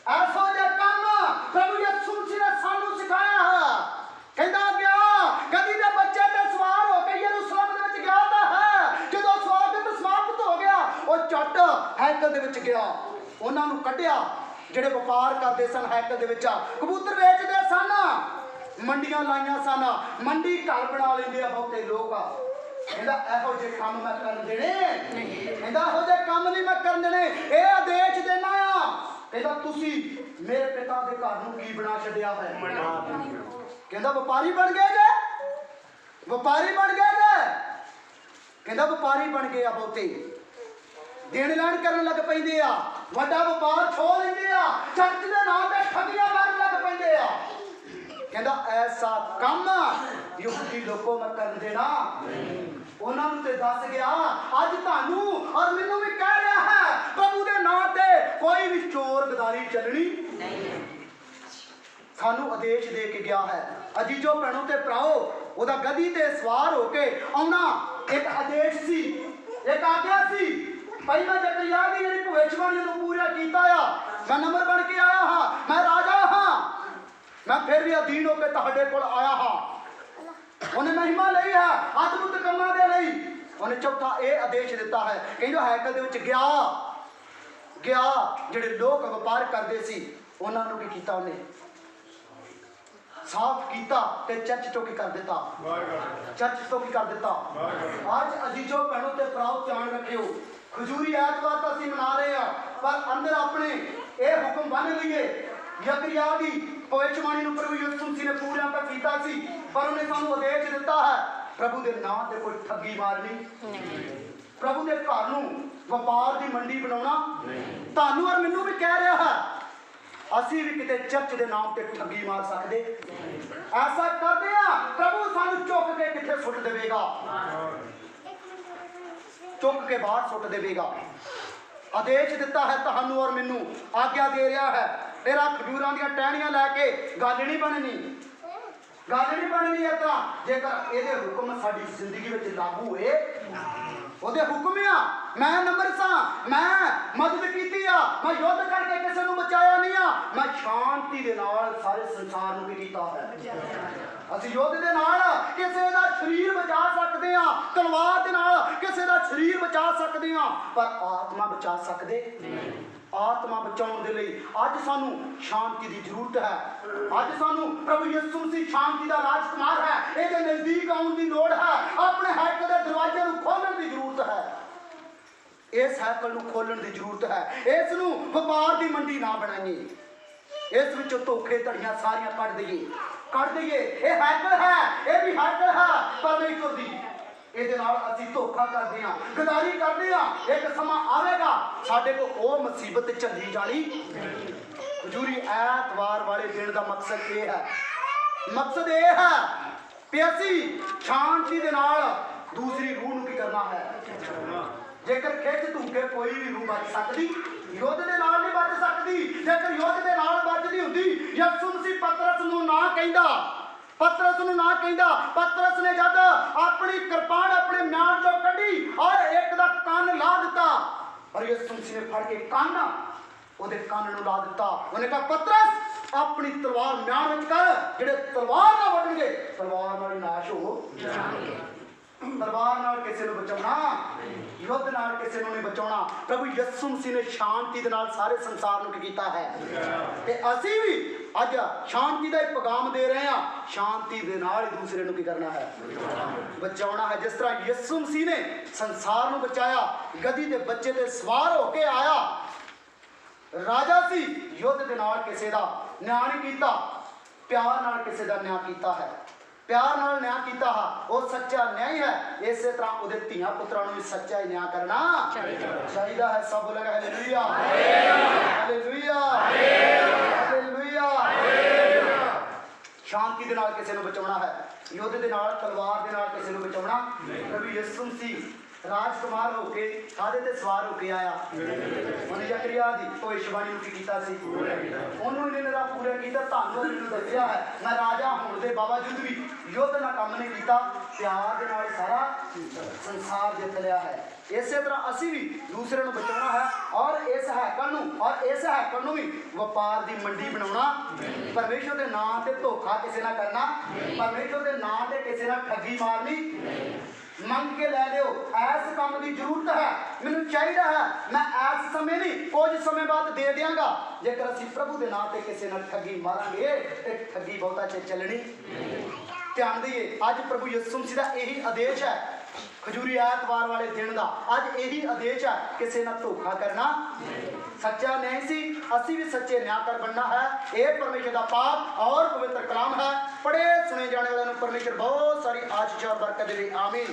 ऐसो जे काम प्रभु यीशु मसीह ने सानू सिखाया है। कहता गया गधी दे बच्चे ते सवार हो के यरूशलेम दे विच गया तां है। जदों स्वागत समाप्त हो गया ਉਹ ਝੱਟ ਹੈਕਲ ਦੇ ਵਿੱਚ ਗਿਆ। ਉਹਨਾਂ ਨੂੰ ਕੱਢਿਆ ਜਿਹੜੇ ਵਪਾਰ ਕਰਦੇ ਸਨ ਹੈਕਲ ਦੇ ਵਿੱਚ, ਕਬੂਤਰ ਵੇਚਦੇ ਸਨ, ਮੰਡੀਆਂ ਲਾਈਆਂ ਸਨ, ਮੰਡੀ ਘਰ ਬਣਾ ਲੈਂਦੇ ਆ ਬਹੁਤੇ ਲੋਕ। ਕਹਿੰਦਾ ਇਹੋ ਜਿਹੇ ਕੰਮ ਮੈਂ ਕਰਨ ਦੇਣੇ ਨਹੀਂ। ਕਹਿੰਦਾ ਇਹੋ ਜਿਹੇ ਕੰਮ ਨਹੀਂ ਮੈਂ ਕਰਨ ਦੇਣੇ, ਇਹ ਆਦੇਸ਼ ਦੇਣਾ ਆ। ਕਹਿੰਦਾ ਤੁਸੀਂ ਮੇਰੇ ਪਿਤਾ ਦੇ ਘਰ ਨੂੰ ਕੀ ਬਣਾ ਛੱਡਿਆ ਹੈ? ਕਹਿੰਦਾ ਵਪਾਰੀ ਬਣ ਗਏ ਜੇ, ਵਪਾਰੀ ਬਣ ਗਏ ਜੇ। ਕਹਿੰਦਾ ਵਪਾਰੀ ਬਣ ਗਏ ਆ ਬਹੁਤੇ, ਦੇਣ ਲੈਣ ਕਰਨ ਲੱਗ ਪੈਂਦੇ ਆ, ਵੱਡਾ ਵਪਾਰ ਛੋ ਲੈਂਦੇ ਆ, ਚਰਚ ਦੇ ਨਾਂ ਤੇ ਠੱਗੀਆਂ ਮਾਰਨ ਲੱਗ ਪੈਂਦੇ ਆ। ਕਹਿੰਦਾ ਐਸਾ ਕੰਮ ਯਹੂਦੀ ਲੋਕੋ ਮੈਂ ਕਰਨ ਦੇਣਾ। ਉਹਨਾਂ ਨੂੰ ਤੇ ਦੱਸ ਗਿਆ ਅੱਜ ਤੁਹਾਨੂੰ ਔਰ ਮੈਨੂੰ ਵੀ ਕਹਿ ਰਿਹਾ ਹੈ ਪ੍ਰਭੂ ਦੇ ਨਾਂ ਤੇ ਕੋਈ ਵੀ ਚੋਰ ਗਦਾਰੀ ਚੱਲਣੀ ਨਹੀਂ। ਸਾਨੂੰ ਆਦੇਸ਼ ਦੇ ਕੇ ਗਿਆ ਹੈ। ਅਜੀਜੋ ਭੈਣੋ ਤੇ ਭਰਾਓ, ਉਹਦਾ ਗਦੀ ਤੇ ਸਵਾਰ ਹੋ ਕੇ ਆਉਣਾ ਇੱਕ ਆਦੇਸ਼ ਸੀ, ਇੱਕ ਆਗਿਆ ਸੀ। ਪਹਿਲਾਂ ਜ਼ਕਰੀਆ ਦੀ ਜਿਹੜੀ ਭਵਿੱਖਬਾਣੀ ਨੂੰ ਪੂਰਾ ਕੀਤਾ ਆ। ਮੈਂ ਨੰਬਰ ਬਣ ਕੇ ਆਇਆ ਹਾਂ, ਮੈਂ ਰਾਜਾ ਹਾਂ, ਮੈਂ ਫਿਰ ਵੀ ਅਧੀਨ ਹੋ ਕੇ ਤੁਹਾਡੇ ਕੋਲ ਆਇਆ ਹਾਂ। ਉਹਨੇ ਮਹਿਮਾ ਲਈ ਹੈ ਅਦਭੁਤ ਕੰਮਾਂ ਦੇ ਲਈ। ਉਹਨੇ ਚੌਥਾ ਇਹ ਆਦੇਸ਼ ਦਿੱਤਾ ਹੈ, ਕਹਿੰਦਾ ਹੈਕਲ ਦੇ ਵਿੱਚ ਗਿਆ ਜਿਹੜੇ ਲੋਕ ਵਪਾਰ ਕਰਦੇ ਸੀ ਉਹਨਾਂ ਨੂੰ ਕੀ ਕੀਤਾ? ਉਹਨੇ ਸਾਫ਼ ਕੀਤਾ ਤੇ ਚਰਚ ਤੋਂ ਕੀ ਕਰ ਦਿੱਤਾ? ਚਰਚ ਤੋਂ ਕੀ ਕਰ ਦਿੱਤਾ? ਅੱਜ ਅਜੀਜੋ ਭੈਣੋ ਤੇ ਭਰਾਓ ਧਿਆਨ ਰੱਖਿਓ, ਖਜੂਰੀ ਐਤਵਾਰ ਤਾਂ ਅਸੀਂ ਮਨਾ ਰਹੇ ਆ, ਪਰ ਅੰਦਰ ਆਪਣੇ ਇਹ ਹੁਕਮ ਬੰਨ ਲਈਏ। ਜ਼ਕਰੀਆ ਦੀ ਭਵਿੱਖਬਾਣੀ ਨੂੰ ਪ੍ਰਭੂ ਯਿਸੂ ਮਸੀਹ ਨੇ ਪੂਰਾ ਤਾਂ ਕੀਤਾ ਸੀ, ਪਰ ਉਹਨੇ ਸਾਨੂੰ ਆਦੇਸ਼ ਦਿੱਤਾ ਹੈ ਪ੍ਰਭੂ ਦੇ ਨਾਂ ਤੇ ਕੋਈ ਠੱਗੀ ਮਾਰਨੀ ਨਹੀਂ, ਪ੍ਰਭੂ ਦੇ ਘਰ ਨੂੰ ਵਪਾਰ ਦੀ ਮੰਡੀ ਬਣਾਉਣਾ। ਤੁਹਾਨੂੰ ਔਰ ਮੈਨੂੰ ਵੀ ਕਹਿ ਰਿਹਾ ਹੈ ਅਸੀਂ ਵੀ ਕਿਤੇ ਚਰਚ ਦੇ ਨਾਮ ਤੇ ਠੱਗੀ ਮਾਰ ਸਕਦੇ? ਐਸਾ ਕਰਦੇ ਆ ਪ੍ਰਭੂ ਸਾਨੂੰ ਚੁੱਕ ਕੇ ਕਿੱਥੇ ਸੁੱਟ ਦੇਵੇਗਾ? ਚੁੱਕ ਕੇ ਬਾਹਰ ਸੁੱਟ ਦੇਵੇਗਾ। ਆਦੇਸ਼ ਦਿੱਤਾ ਹੈ ਤੁਹਾਨੂੰ ਔਰ ਮੈਨੂੰ, ਆਗਿਆ ਦੇ ਰਿਹਾ ਹੈ। ਤੇਰਾ ਖਜੂਰਾਂ ਦੀਆਂ ਟਹਿਣੀਆਂ ਲੈ ਕੇ ਗੱਲ ਨਹੀਂ ਬਣਨੀ, ਗੱਲ ਨਹੀਂ ਬਣਨੀ। ਇਸ ਤਰ੍ਹਾਂ ਜੇਕਰ ਇਹਦੇ ਹੁਕਮ ਸਾਡੀ ਜ਼ਿੰਦਗੀ ਵਿੱਚ ਲਾਗੂ ਹੋਏ, ਉਹਦੇ ਹੁਕਮ ਆ। ਮੈਂ ਨੰਬਰ ਸਾਂ, ਮੈਂ ਮਦਦ ਕੀਤੀ ਆ, ਮੈਂ ਯੁੱਧ ਕਰਕੇ ਕਿਸੇ ਨੂੰ ਬਚਾਇਆ ਨਹੀਂ ਆ, ਮੈਂ ਸ਼ਾਂਤੀ ਦੇ ਨਾਲ ਸਾਰੇ ਸੰਸਾਰ ਨੂੰ ਕੀਤਾ ਹੈ। ਅਸੀਂ ਯੁੱਧ ਦੇ ਨਾਲ ਕਿਸੇ ਦਾ ਸਰੀਰ ਬਚਾ ਸਕਦੇ ਆ, ਤਲਵਾਰ ਦੇ ਨਾਲ ਕਿਸੇ ਦਾ ਸਰੀਰ ਬਚਾ ਸਕਦੇ ਆ, ਪਰ ਆਤਮਾ ਬਚਾ ਸਕਦੇ ਨਹੀਂ। ਆਤਮਾ ਬਚਾਉਣ ਦੇ ਲਈ ਅੱਜ ਸਾਨੂੰ ਸ਼ਾਂਤੀ ਦੀ ਜ਼ਰੂਰਤ ਹੈ। ਅੱਜ ਸਾਨੂੰ ਪ੍ਰਭੂ ਯਿਸੂ ਮਸੀਹ ਸ਼ਾਂਤੀ ਦਾ ਰਾਜਕੁਮਾਰ ਹੈ, ਇਹਦੇ ਨਜ਼ਦੀਕ ਆਉਣ ਦੀ ਲੋੜ ਹੈ। ਆਪਣੇ ਹੈਕਲ ਦੇ ਦਰਵਾਜ਼ੇ ਨੂੰ ਖੋਲ੍ਹਣ ਦੀ ਜ਼ਰੂਰਤ ਹੈ। ਇਸ ਹੈਕਲ ਨੂੰ ਖੋਲ੍ਹਣ ਦੀ ਜ਼ਰੂਰਤ ਹੈ। ਇਸ ਨੂੰ ਵਪਾਰ ਦੀ ਮੰਡੀ ਨਾ ਬਣਾਈਏ, ਇਸ ਵਿੱਚੋਂ ਧੋਖੇ ਧੜੀਆਂ ਸਾਰੀਆਂ ਕੱਢ ਦਈਏ। ਇਹ ਹੈਕਲ ਹੈ, ਇਹ ਵੀ ਹੈਕਲ ਹੈ ਪਰਮੇਸ਼ਰ ਦੀ। ਇਹਦੇ ਨਾਲ ਅਸੀਂ ਧੋਖਾ ਕਰਦੇ ਹਾਂ, ਗਦਾਰੀ ਕਰਦੇ ਹਾਂ। ਇੱਕ ਸਮਾਂ ਆਵੇਗਾ ਸਾਡੇ ਕੋਲ ਉਹ ਮੁਸੀਬਤ ਝੱਲੀ ਜਾਣੀ। ਹਜ਼ੂਰੀ ਐਤਵਾਰ ਵਾਲੇ ਦਿਨ ਦਾ ਮਕਸਦ ਇਹ ਹੈ, ਮਕਸਦ ਇਹ ਹੈ ਕਿ ਅਸੀਂ ਸ਼ਾਂਤੀ ਦੇ ਨਾਲ ਦੂਸਰੀ ਰੂਹ ਨੂੰ ਕੀ ਕਰਨਾ ਹੈ। ਜੇਕਰ ਖਿੱਚ ਧੂਕੇ ਕੋਈ ਵੀ ਰੂਹ ਬਚ ਸਕਦੀ, ਯੁੱਧ ਦੇ ਨਾਲ ਨਹੀਂ ਬਚ ਸਕਦੀ। ਜੇਕਰ ਯੁੱਧ ਦੇ ਨਾਲ ਬਚਦੀ ਹੁੰਦੀ, ਯਿਸੂ ਮਸੀਹ ਪਤਰਸ ਨੂੰ ਨਾ ਕਹਿੰਦਾ, ਪਤਰਸ ਨੇ ਜਦ ਆਪਣੀ ਕਿਰਪਾਨ ਆਪਣੇ ਮਿਆਨ ਚੋਂ ਕੱਢੀ ਔਰ ਇੱਕ ਦਾ ਕੰਨ ਲਾ ਦਿੱਤਾ, ਔਰ ਯਿਸੂ ਮਸੀਹ ਨੇ ਫੜ ਕੇ ਕੰਨ ਉਹਦੇ ਕੰਨ ਨੂੰ ਲਾ ਦਿੱਤਾ। ਉਹਨੇ ਕਿਹਾ ਪਤਰਸ ਆਪਣੀ ਤਲਵਾਰ ਮਿਆਨ ਵਿੱਚ ਕਰ, ਜਿਹੜੇ ਤਲਵਾਰ ਨਾਲ ਵੱਢਣਗੇ ਤਲਵਾਰ ਨਾਲ ਨਾਸ਼ ਹੋ ਜਾਣਗੇ। ਤਲਵਾਰ ਨਾਲ ਕਿਸੇ ਨੂੰ ਬਚਾਉਣਾ, ਯੁੱਧ ਨਾਲ ਕਿਸੇ ਨੂੰ ਨਹੀਂ ਬਚਾਉਣਾ। ਪ੍ਰਭੂ ਯਿਸੂ ਮਸੀਹ ਨੇ ਸ਼ਾਂਤੀ ਦੇ ਨਾਲ ਸਾਰੇ ਸੰਸਾਰ ਨੂੰ ਕੀ ਕੀਤਾ ਹੈ, ਤੇ ਅਸੀਂ ਵੀ ਅੱਜ ਸ਼ਾਂਤੀ ਦਾ ਇੱਕ ਪੈਗਾਮ ਦੇ ਰਹੇ ਹਾਂ। ਸ਼ਾਂਤੀ ਦੇ ਨਾਲ ਹੀ ਦੂਸਰੇ ਨੂੰ ਕੀ ਕਰਨਾ ਹੈ, ਬਚਾਉਣਾ ਹੈ। ਜਿਸ ਤਰ੍ਹਾਂ ਯਿਸੂ ਮਸੀਹ ਨੇ ਸੰਸਾਰ ਨੂੰ ਬਚਾਇਆ, ਗਧੀ ਦੇ ਬੱਚੇ ਤੇ ਸਵਾਰ ਹੋ ਕੇ ਆਇਆ, ਰਾਜਾ ਸੀ, ਯੁੱਧ ਦੇ ਨਾਲ ਕਿਸੇ ਦਾ ਨਿਆਂ ਨਹੀਂ ਕੀਤਾ, ਪਿਆਰ ਨਾਲ ਕਿਸੇ ਦਾ ਨਿਆਂ ਕੀਤਾ ਹੈ। ਪਿਆਰ ਨਾਲ ਨਿਆਂ ਕੀਤਾ ਹੈ, ਉਹ ਸੱਚਾ ਨਿਆਂ ਹੈ। ਇਸੇ ਤਰ੍ਹਾਂ ਉਹਦੇ ਧੀਆਂ ਪੁੱਤਰਾਂ ਨੂੰ ਵੀ ਸੱਚਾ ਹੀ ਨਿਆਂ ਕਰਨਾ ਚਾਹੀਦਾ ਹੈ। ਸਭ ਬੋਲੇਗਾ ਹਾਲੇਲੂਇਆ, ਹਾਲੇਲੂਇਆ, ਹਾਲੇਲੂਇਆ। ਸ਼ਾਂਤੀ ਦੇ ਨਾਲ ਕਿਸੇ ਨੂੰ ਬਚਾਉਣਾ ਹੈ, ਯੁੱਧ ਦੇ ਨਾਲ ਤਲਵਾਰ ਦੇ ਨਾਲ ਕਿਸੇ ਨੂੰ ਬਚਾਉਣਾ। ਪ੍ਰਭੂ ਯਿਸੂ ਮਸੀਹ ਰਾਜਕੁਮਾਰ ਹੋ ਕੇ ਕਾਹਦੇ ਤੇ ਸਵਾਰ ਹੋ ਕੇ ਆਇਆ? ਉਹਨੇ ਜ਼ਕਰੀਆ ਦੀ ਭਵਿੱਖਬਾਣੀ ਨੂੰ ਕੀ ਕੀਤਾ ਸੀ? ਉਹਨੂੰ ਇਹਨੇ ਮੇਰਾ ਪੂਰਾ ਕੀਤਾ। ਤੁਹਾਨੂੰ ਮੈਨੂੰ ਦੱਸਿਆ ਹੈ ਮੈਂ ਰਾਜਾ ਹੋਣ ਦੇ ਬਾਵਜੂਦ ਵੀ युद्ध ना काम नहीं किया, प्यार के नाल सारा संसार जित लिया है। इसे तरह असी भी दूसरे को बचाना है और इस हैकल और इस हैकल भी व्यापार की मंडी बनाना, परमेश्वर के नाम से धोखा किसी ना करना, परमेश्वर के नाम से किसी ना ठगी मारनी, मंग के लै लो, ऐस काम की जरूरत है, मैनू चाहिए है, मैं ऐस समय नहीं कुछ समय बाद दे देंगा। जेकर असी प्रभु के नाम से किसी ना ठगी मारांगे, ये ठगी बहुता चेर चलनी। ध्यान दिए, अज प्रभु यीशु मसीह का यही आदेश है, खजूरी ऐतवार वाले दिन का अज यही आदेश है, किसी ना धोखा करना। सच्चा न्याय सी, असी भी सच्चे न्याय कर बनना है। यह परमेश्वर का पाक और पवित्र कलाम है। पढ़े सुने जाने वाले परमेश्वर बहुत सारी आशीष और बरकत दे। आमीन।